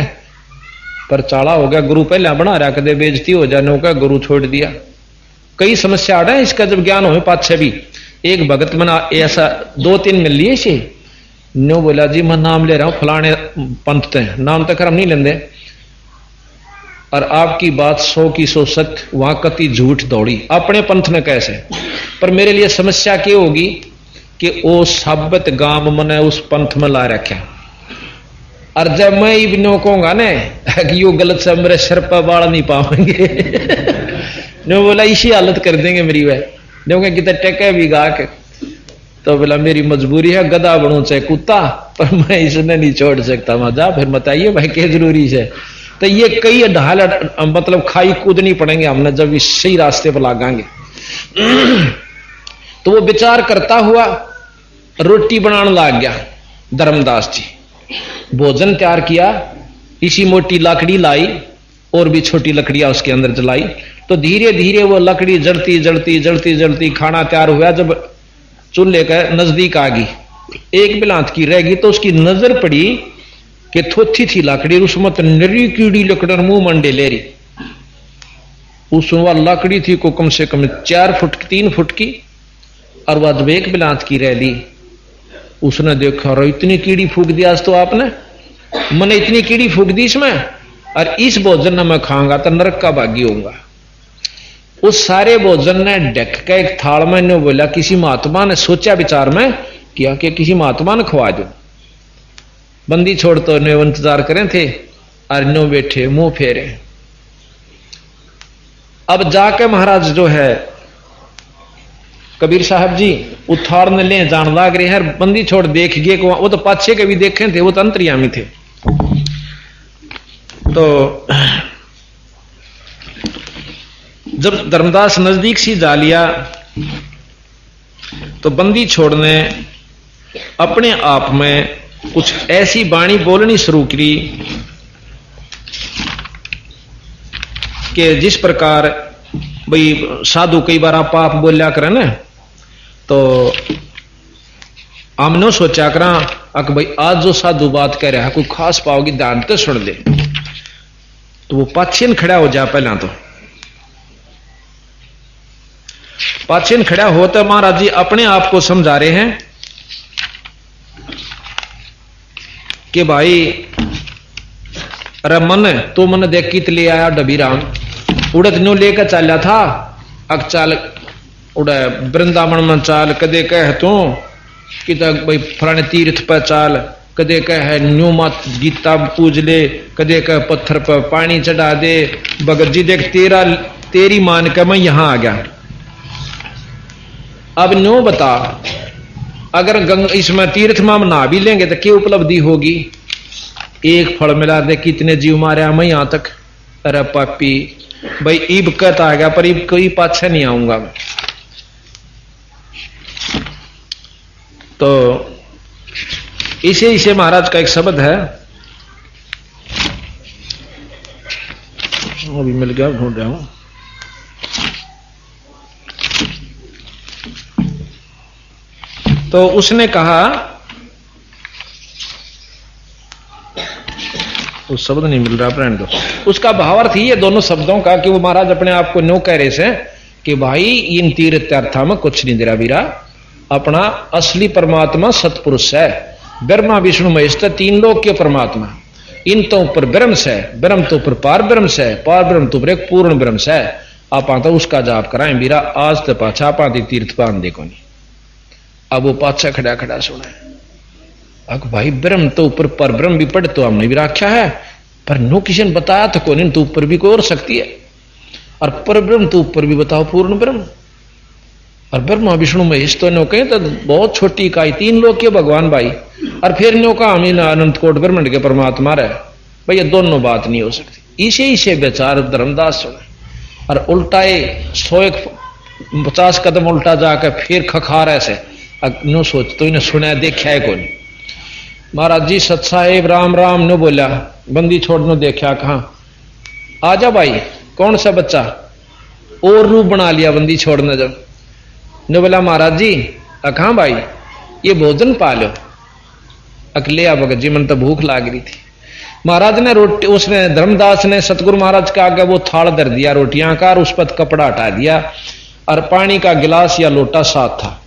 पर चाड़ा हो गया। गुरु पहले बना रहा कदे बेइज्जती हो जाने का, गुरु छोड़ दिया। कई समस्या आ रहा है इसका जब ज्ञान हो पाछे भी। एक भगत मना ऐसा 2-3 मिल लिए से नो बोला जी मैं नाम ले रहा हूं फलाने पंथ ते, नाम तक हम नहीं लेंदे, और आपकी बात 100 की 100 सत्य, वहां कति झूठ दौड़ी अपने पंथ में कैसे। पर मेरे लिए समस्या क्या होगी कि वो साबित गांव मने उस पंथ में ला रखा। और जब मैं इब्नो कहूंगा ना कि यो गलत से मेरे सिर पर बाल नहीं पाएंगे नो बोला इसी हालत कर देंगे मेरी वह। नो कि कितने टेके भी गा के, तो बोला मेरी मजबूरी है, गधा बनूं चाहे कुत्ता, पर मैं इसने नहीं छोड़ सकता। मजा फिर बताइए भाई क्या जरूरी है। तो ये कई ढाल मतलब खाई कूदनी पड़ेंगे हमने जब इस सही रास्ते पर लगाएंगे। तो वो विचार करता हुआ रोटी बनाने लग गया। धर्मदास जी भोजन तैयार किया, इसी मोटी लकड़ी लाई और भी छोटी लकड़ियां उसके अंदर जलाई। तो धीरे धीरे वो लकड़ी जलती जलती जलती जलती खाना तैयार हुआ। जब चूल्हे के नजदीक आ गई, एक बिलांत की रहेगी, तो उसकी नजर पड़ी कि थोथी थी लकड़ी, उसमें तो नरी कीड़ी लकड़ मुंह मंडे ले रही। उसमें लकड़ी थी को कम से कम 4 फुट 3 फुट की, और वह जब एक बिलांत की रह ली, उसने देखा रो इतनी कीड़ी फूक दिया आज तो आपने, मैंने इतनी कीड़ी फूक दी इसमें, और इस भोजन ने मैं खाऊंगा तो नरक का भागी होऊंगा। उस सारे भोजन ने ढक के एक थाल में ने बोला, किसी महात्मा ने सोचा विचार में किया कि किसी महात्मा ने खवा दो। बंदी छोड़ तो ने इंतजार करें थे, और नो बैठे मुंह फेरे। अब जाके महाराज जो है कबीर साहब जी उठाड़ने ले जान लाग रहे हैं। बंदी छोड़ देख गए, वो तो पाछे के भी देखे थे, वो तो अंतर्यामी थे। तो जब धर्मदास नजदीक सी जा लिया, तो बंदी छोड़ने अपने आप में कुछ ऐसी वाणी बोलनी शुरू करी कि जिस प्रकार भाई साधु कई बार आप पाप बोलिया करें ना, तो हमने सोचा करा कि भाई आज जो साधु बात कह रहा है कोई खास पाओगी, ध्यान तो सुन ले। तो वो पाछे खड़ा हो जा पहला पाचन खड़ा हो तो महाराज जी अपने आप को समझा रहे हैं कि भाई अरे मन तो मन देख कित ले आया डबी राम उड़त न्यू लेकर चाला था अग चाल उड़ा वृंदावन में चाल कदे कह तू कि भाई फलाने तीर्थ पर चाल कदे कह न्यू मात गीता पूज ले कदे कह पत्थर पर पानी चढ़ा दे भगत जी देख तेरी मान के मैं यहां आ गया। अब न्यू बता अगर इसमें तीर्थ में हम नहा भी लेंगे तो क्या उपलब्धि होगी? एक फल मिला दे कितने जीव मारे मैं यहां तक। अरे पापी भाई ईब कत आ गया पर ईब कोई पाछे नहीं आऊंगा मैं। तो इसे महाराज का एक शब्द है, अभी मिल गया ढूंढ रहा हूं। तो उसने कहा, उस शब्द नहीं मिल रहा फ्रेंड, उसका भावार्थ ही है दोनों शब्दों का कि वो महाराज अपने आप को न्यो कह रहे से कि भाई इन तीर्थार्था में कुछ नहीं दे रहा वीरा, अपना असली परमात्मा सतपुरुष है, ब्रह्मा विष्णु महेश तीन लोक के परमात्मा, इन तो ऊपर ब्रह्म से, ब्रह्म तो ऊपर पार ब्रह्म से, पार ब्रह्म तो ऊपर एक पूर्ण ब्रह्म से। आप तो उसका जाप कराएं वीरा, आज तो पाछा पाती तीर्थ पान देखो नहीं। अब वो पाछा खड़ा खड़ा सुना है, अब भाई ब्रह्म तो ऊपर पर ब्रह्म भी पढ़ तो हमने भी रखा है, पर नो किसी ने बताया तो कौन तो ऊपर भी कोई और शक्ति है, और पर ब्रह्म तो ऊपर भी बताओ पूर्ण ब्रह्म, और ब्रह्मा विष्णु महेश तो नो कहे तो बहुत छोटी इकाई, तीन लोग के भगवान भाई, और फिर नो का हम अनंत कोट ब्रह्मांड के परमात्मा रहे भाई, ये दोनों बात नहीं हो सकती। इसे विचार धर्मदास सुने और उल्टाए 150 कदम उल्टा जाकर फिर खखार ऐसे नो सोच तो इन्हें सुना देखा है कौन। महाराज जी सत साहेब राम राम नो बोला, बंदी छोड़ नो देखा कहा आजा भाई, कौन सा बच्चा और रूप बना लिया बंदी छोड़ने जब नो बोला महाराज जी कहा भाई ये भोजन पा लो। अकले आ भगत जी मन तो भूख लाग रही थी। महाराज ने रोटी, उसने धर्मदास ने सतगुरु महाराज का आगे वो थाल धर दिया रोटियां का, और उस पर कपड़ा हटा दिया, और पानी का गिलास या लोटा साथ था।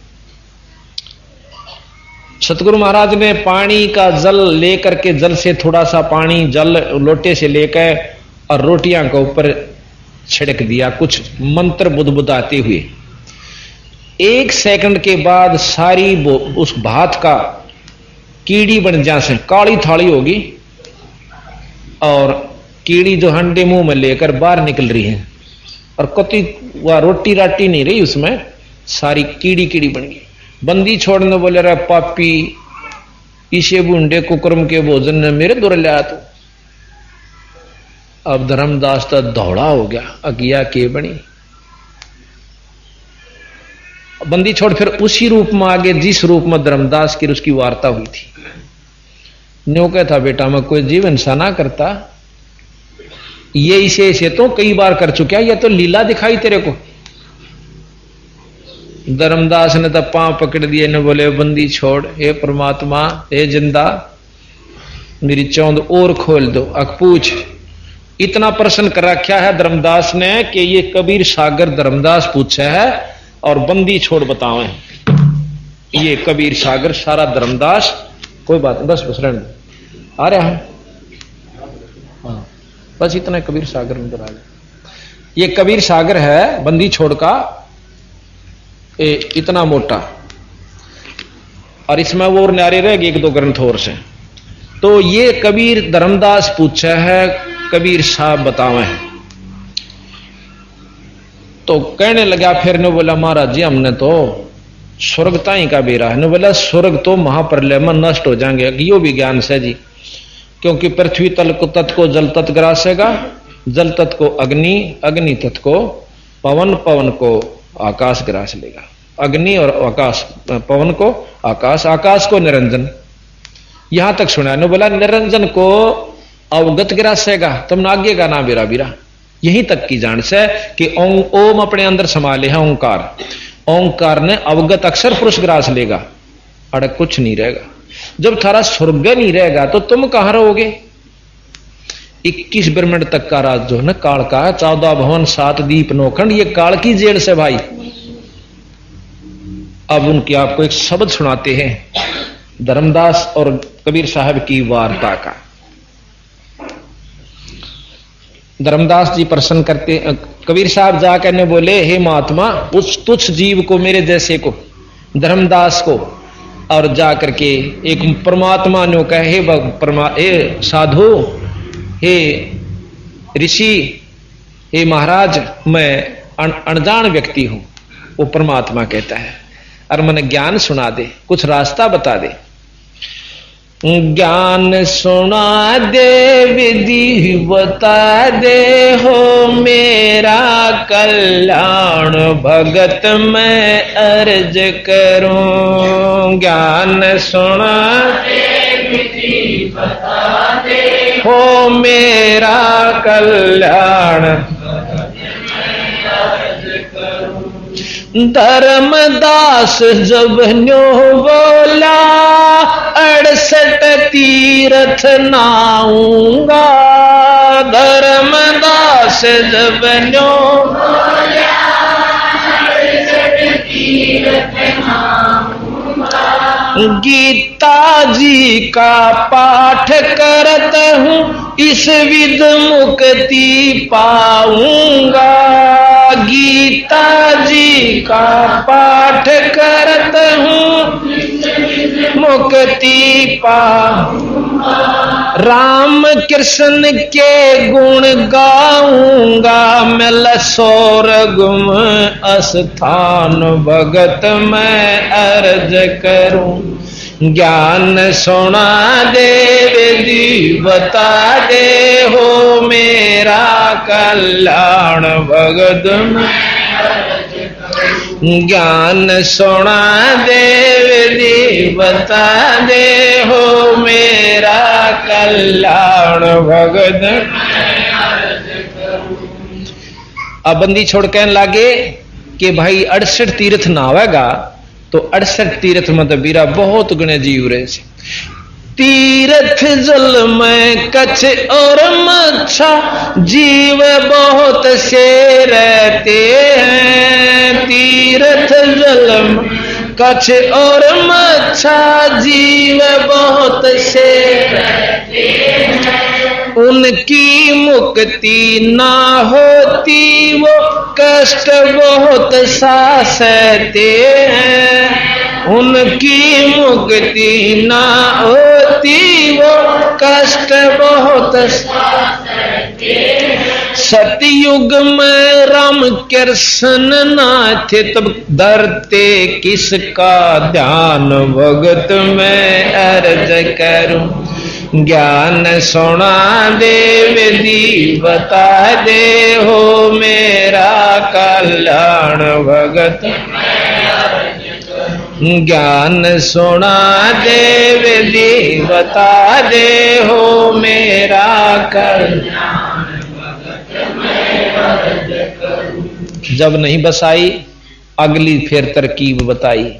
सतगुरु महाराज ने पानी का जल लेकर के, जल से थोड़ा सा पानी जल लोटे से लेकर और रोटियां के ऊपर छिड़क दिया कुछ मंत्र बुदबुदाते हुए। 1 सेकंड के बाद सारी उस भात का कीड़ी बन जा से काली थाली होगी, और कीड़ी जो हंडे मुंह में लेकर बाहर निकल रही है, और कति वह रोटी राटी नहीं रही उसमें, सारी कीड़ी कीड़ी बन गई। बंदी छोड़ने बोले रहा पापी इसे बूंडे कुकर्म के भोजन ने मेरे दूर लिया तो। अब धर्मदास तो दौड़ा हो गया, अगिया के बनी। बंदी छोड़ फिर उसी रूप में आगे जिस रूप में धर्मदास की उसकी वार्ता हुई थी। न्यो कहता बेटा मैं कोई जीवन सा ना करता, ये इसे तो कई बार कर चुका, ये तो लीला दिखाई तेरे को। धर्मदास ने तो पांव पकड़ दिए ने बोले बंदी छोड़, हे परमात्मा हे जिंदा मेरी चौंद और खोल दो। अक पूछ, इतना प्रश्न कर रखा है धर्मदास ने कि ये कबीर सागर धर्मदास पूछा है और बंदी छोड़ बताओ। ये कबीर सागर सारा धर्मदास, कोई बात नहीं बस रहने दो, आ रहा है हाँ बस इतना कबीर सागर में आ गया। ये कबीर सागर है बंदी छोड़ का, इतना मोटा, और इसमें वो और न्यारे रह गए 1-2 ग्रंथ और से। तो ये कबीर धर्मदास पूछा है, कबीर साहब बतावे। तो कहने लगा फिर ने बोला महाराज जी हमने तो स्वर्ग ताई का बेरा है। ने बोला स्वर्ग तो महाप्रलय में नष्ट हो जाएंगे, यो भी ज्ञान से जी, क्योंकि पृथ्वी तल को तत्व को जल तत्व ग्रासेगा, जल तत्व को अग्नि, अग्नि तत्व को पवन, पवन को आकाश ग्रास लेगा। अग्नि और आकाश, पवन को आकाश, आकाश को निरंजन। यहां तक सुना ने बोला निरंजन को अवगत ग्रासेगा, तुमने आगे का नाम बेरा बीरा। यहीं तक की जान से कि ओम अपने अंदर संभाले है ओंकार, ओंकार ने अवगत अक्षर पुरुष ग्रास लेगा, अड़ कुछ नहीं रहेगा। जब थारा स्वर्ग नहीं रहेगा तो तुम कहां रहोगे? 21 ब्रह्मांड तक का राज जो है ना काल का है, 14 भवन 7 दीप नौखंड, ये काल की जेल से भाई। अब उनकी आपको एक शब्द सुनाते हैं धर्मदास और कबीर साहब की वार्ता का। धर्मदास जी प्रश्न करते, कबीर साहब जाकर ने बोले, हे महात्मा, उस तुच्छ जीव को, मेरे जैसे को, धर्मदास को, और जाकर के एक परमात्मा ने कहे, हे साधु, हे ऋषि, हे महाराज, मैं अनजान व्यक्ति हूं। वो परमात्मा कहता है, और मन ज्ञान सुना दे, कुछ रास्ता बता दे। ज्ञान सुना दे, विधि बता दे, हो मेरा कल्याण भगत मैं अर्ज करूं। ज्ञान सुना दे, विधि बता दे, हो मेरा कल्याण धर्मदास जब न्यो बोला, 68 तीर्थ नाऊंगा। धर्मदास जब न्यो बोला, 68 तीर्थ नाऊंगा। गीता जी का पाठ करत हूँ, इस विध मुक्ति पाऊंगा। गीता जी का पाठ करत हूँ, मुक्ति पाऊंगा। राम कृष्ण के गुण गाऊंगा, मैं स्वर्गम स्थान भगत मैं अर्ज करूं। ज्ञान सुना दे, विधि बता दे, हो मेरा कल्याण भगत मैं अर्ज करूं। ज्ञान सुना दे, विधि बता दे, हो मेरा कल्याण भगत मैं अर्ज करूं। अब बंदी छोड़ कहने लागे कि भाई 68 तीर्थ नावेगा तो 68 तीर्थ मतलब बीरा बहुत गुणे जीव रहे से। तीर्थ जल में कच्छ और मच्छा, जीव बहुत से रहते हैं। तीर्थ जल में कच्छ और मच्छा, जीव बहुत से रहते हैं। उनकी मुक्ति ना होती, वो कष्ट बहुत सा सहते हैं। उनकी मुक्ति ना होती, वो कष्ट बहुत सा सहते हैं। सतयुग में राम कृष्ण ना थे, तब धरते किसका ध्यान भगत मैं अर्ज करूं। ज्ञान सुना दे, विधि बता दे, हो मेरा कल्याण भगत मैं अर्ज करूं। ज्ञान सुना दे, विधि बता दे, हो मेरा कल्याण भगत मैं अर्ज करूं। जब नहीं बसाई, अगली फिर तरकीब बताई।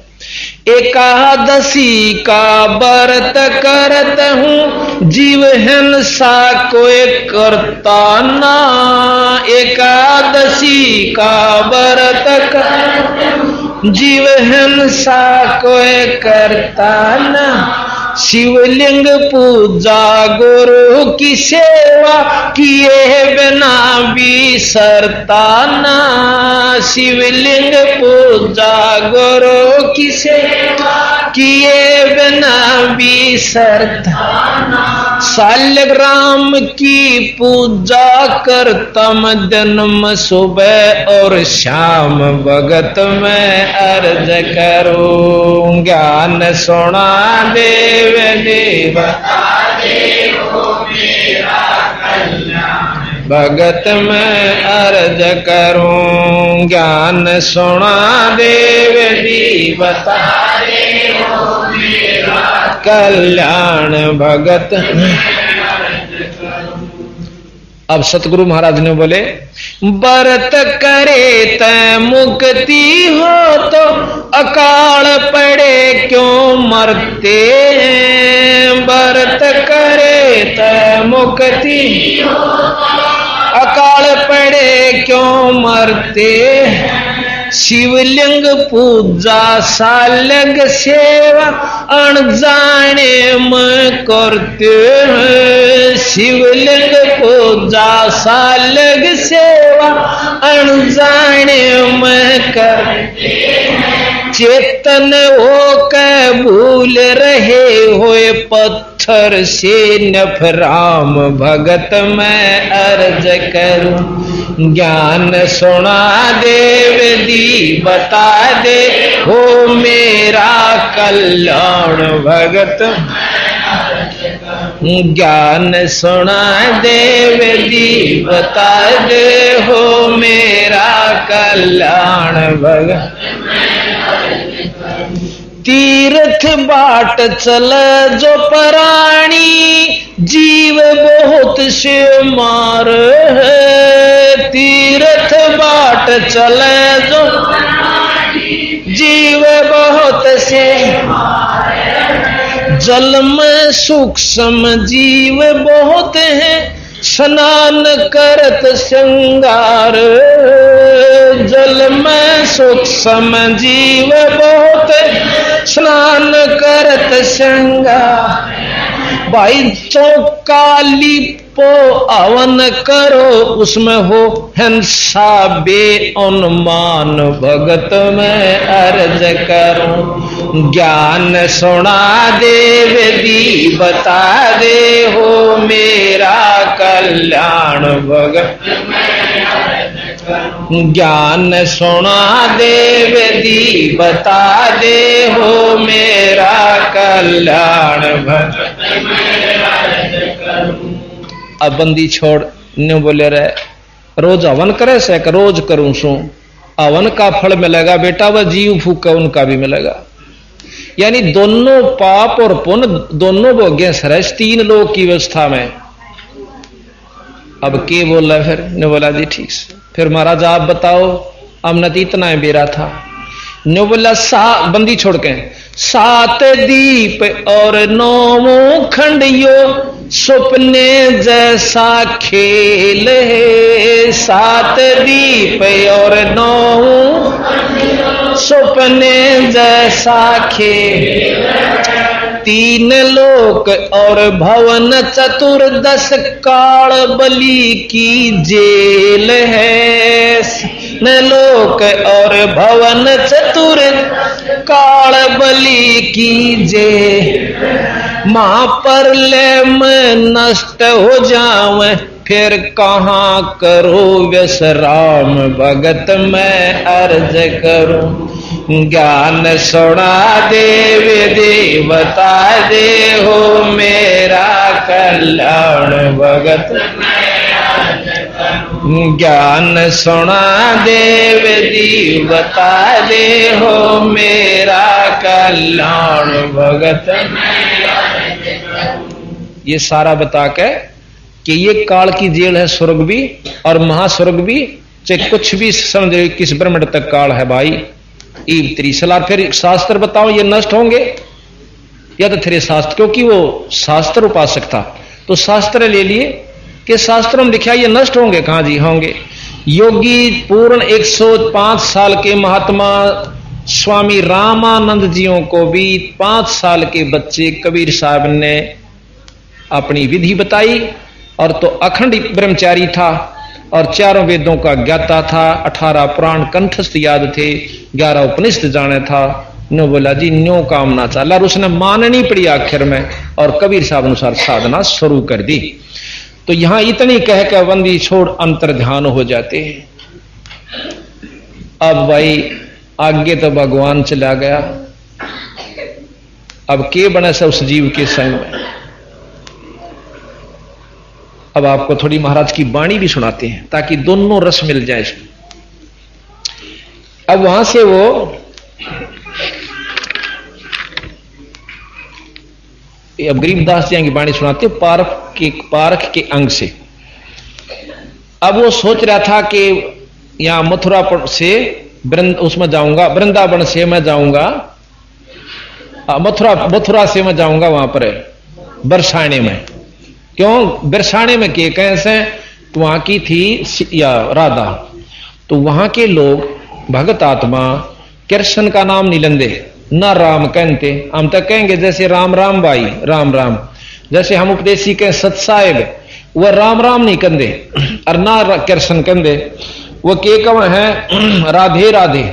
एकादशी का व्रत करत हूँ, जीव हिंसा कोई करता ना। एकादशी का व्रत करत हूँ, जीव हिंसा कोई करता ना। शिवलिंग पूजा, गुरु की सेवा, किए बिना बिसरता ना। शिवलिंग पूजा, गुरु की सेवा, किए बिना बिसरता ना। शालिग्राम की पूजा करता मैं, जन्म सुबह और शाम भगत मैं अर्ज करूं। ज्ञान सुना दे, विधि बता दे, हो मेरा कल्याण भगत मैं अर्ज करूं। ज्ञान सुना दे, विधि बता दे, हो मेरा कल्याण भगत। अब सतगुरु महाराज ने बोले, व्रत करे तै मुक्ति हो, तो अकाल पड़े क्यों मरते हैं। व्रत करे तै मुक्ति हो, अकाल पड़े क्यों मरते हैं। शिवलिंग पूजा सालग सेवा अनजाने में करते हैं। शिवलिंग पूजा सालग सेवा अनजाने में करते हैं। चेतन हो के भूल रहे होए पत्थर से नफराम भगत मैं अर्ज करूं। ज्ञान सुना देव दी बता दे हो मेरा कल्याण भगत। ज्ञान सुना देव दी बता दे हो मेरा कल्याण भगत। तीर्थ बाट चल जो प्राणी जीव बहुत से मार है। तीर्थ बाट चल जो जीव बहुत से जल में सूक्ष्म जीव बहुत है स्नान करत श्रृंगार। जल में सूक्ष्म जीव बहुत स्नान करत श्रृंगार। भाई चौकाली पो अवन करो उसमें हो हिंसा बे अनुमान भगत में अर्ज करूं। ज्ञान सुना देव दी बता दे हो मेरा कल्याण भगत। ज्ञान सुना देव दी बता दे हो मेरा कल्याण भगत। अब बंदी छोड़ न्यू बोले रहे रोज हवन करे से रोज करूं सू हवन का फल मिलेगा बेटा, वह जीव फूक उनका भी मिलेगा। यानी दोनों पाप और पुण्य दोनों भोग्य सरस तीन लोग की व्यवस्था में। अब के बोल रहा फिर ने बोला जी ठीक से। फिर महाराज आप बताओ अमनत इतना है बेरा था। ने बोला बंदी छोड़ के 7 दीप और 9 खंडियो सपने जैसा खेल है। 7 दीप और 9 सपने जैसा खेल। 3 लोक और भवन चतुर्दश काल बलि की जेल है। न लोक और भवन चतुर काल बलि की जेल। मां पर ले में नष्ट हो जावे फिर कहां करो विश्राम भगत मैं अर्ज करूं। ज्ञान सुना देव दे बता दे हो मेरा कल्याण भगत। ज्ञान सुना देव दी बता दे हो मेरा कल्याण भगत। ये सारा बता के कि ये काल की जेल है स्वर्ग भी और महास्वर्ग भी, चाहे कुछ भी समझे किस ब्रह्मांड तक काल है भाई। ईब तेरी सलाह। फिर शास्त्र बताओ ये नष्ट होंगे या तो तेरे शास्त्र, क्योंकि वो शास्त्र उपासक था तो शास्त्र ले लिए कि शास्त्रों में लिखा ये नष्ट होंगे। कहां जी होंगे। योगी पूर्ण 105 साल के महात्मा स्वामी रामानंद जियों को भी 5 साल के बच्चे कबीर साहब ने अपनी विधि बताई। और तो अखंड ब्रह्मचारी था और 4 वेदों का ज्ञाता था, 18 पुराण कंठस्थ याद थे, 11 उपनिषद जाने था। नो बोला जी न्यो काम ना चला और उसने माननी पड़ी आखिर में और कबीर साहब अनुसार साधना शुरू कर दी। तो यहां इतनी कह के बंदी छोड़ अंतर ध्यान हो जाते हैं। अब भाई आगे तो भगवान चला गया, अब के बने से उस जीव के संग में। अब आपको थोड़ी महाराज की वाणी भी सुनाते हैं ताकि दोनों रस मिल जाए इसमें। अब वहां से वो अब गरीबदास जी की वाणी सुनाते पारख के अंग से। अब वो सोच रहा था कि यहां मथुरा से उसमें जाऊंगा, वृंदावन से मैं जाऊंगा, मथुरा से मैं जाऊंगा वहां पर बरसाने में। क्यों बरसाने में के कैसे तो वहां की थी या राधा, तो वहां के लोग भगत आत्मा कृष्ण का नाम नहीं लेंदे, ना राम कहते। हम तो कहेंगे जैसे राम राम भाई, राम राम। जैसे हम उपदेशी के सत साहेब, वह राम राम नहीं कहते और ना कृष्ण कहते, वो के कम है राधे राधे।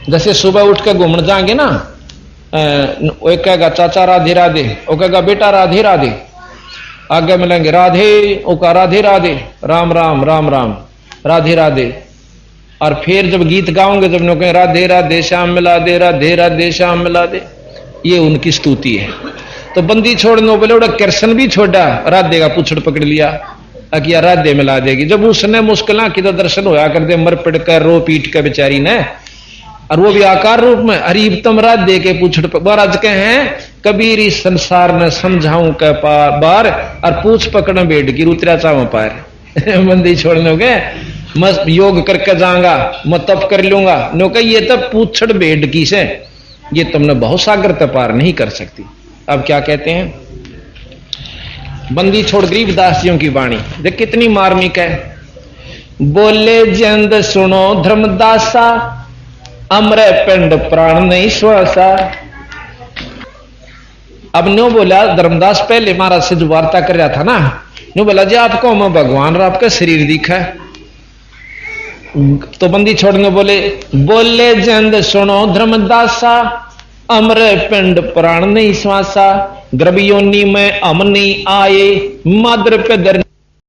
जैसे सुबह उठ के घूमने जाएंगे ना, वो कहेगा चाचा राधे राधे, वो कहेगा बेटा राधे राधे। आगे मिलेंगे राधे, वो कहा राधे राधे, राम राम राम राम, राधे राधे। और फिर जब गीत गाओगे, जब लोग कहें राधे राधे श्याम मिला दे, राधे राधे श्याम मिला दे, ये उनकी स्तुति है। तो बंदी छोड़ने बोले उड़ा कृष्ण भी छोड़ा, राधे का पुछड़ पकड़ लिया, अकिया राधे मिला देगी। जब उसने मुश्किल की तो दर्शन होया कर दे, मर पड़ कर रो पीट के बेचारी ने, और वो भी आकार रूप में, अरीब तम राधे के पुछड़ महाराज के हैं कबीर इस संसार ने समझाऊं के बार, और पूछ पकड़ बैठ की रुतरा चाव पार। बंदी छोड़ने गए, मस्त योग करके जाऊंगा, मैं तप कर लूंगा, नो कह ये तब पूछड़ बैठ की से, ये तुमने बहुत सागर तक पार नहीं कर सकती। अब क्या कहते हैं, बंदी छोड़ गरीबदास जियों की वाणी देख कितनी मार्मिक है। बोले जंद सुनो धर्मदासा, अमरे पिंड प्राण नहीं श्वासा। अब न्यू बोला धर्मदास, पहले महाराज से जो वार्ता कर रहा था ना, न्यू बोला जी आपको मैं भगवान और आपका शरीर दिखा है। तो बंदी छोड़ने बोले, बोले जंद सुनो धर्मदासा, अमरे पिंड प्राण नहीं श्वासा। गर्भ योनि में हम नहीं आए, माद्र पे दर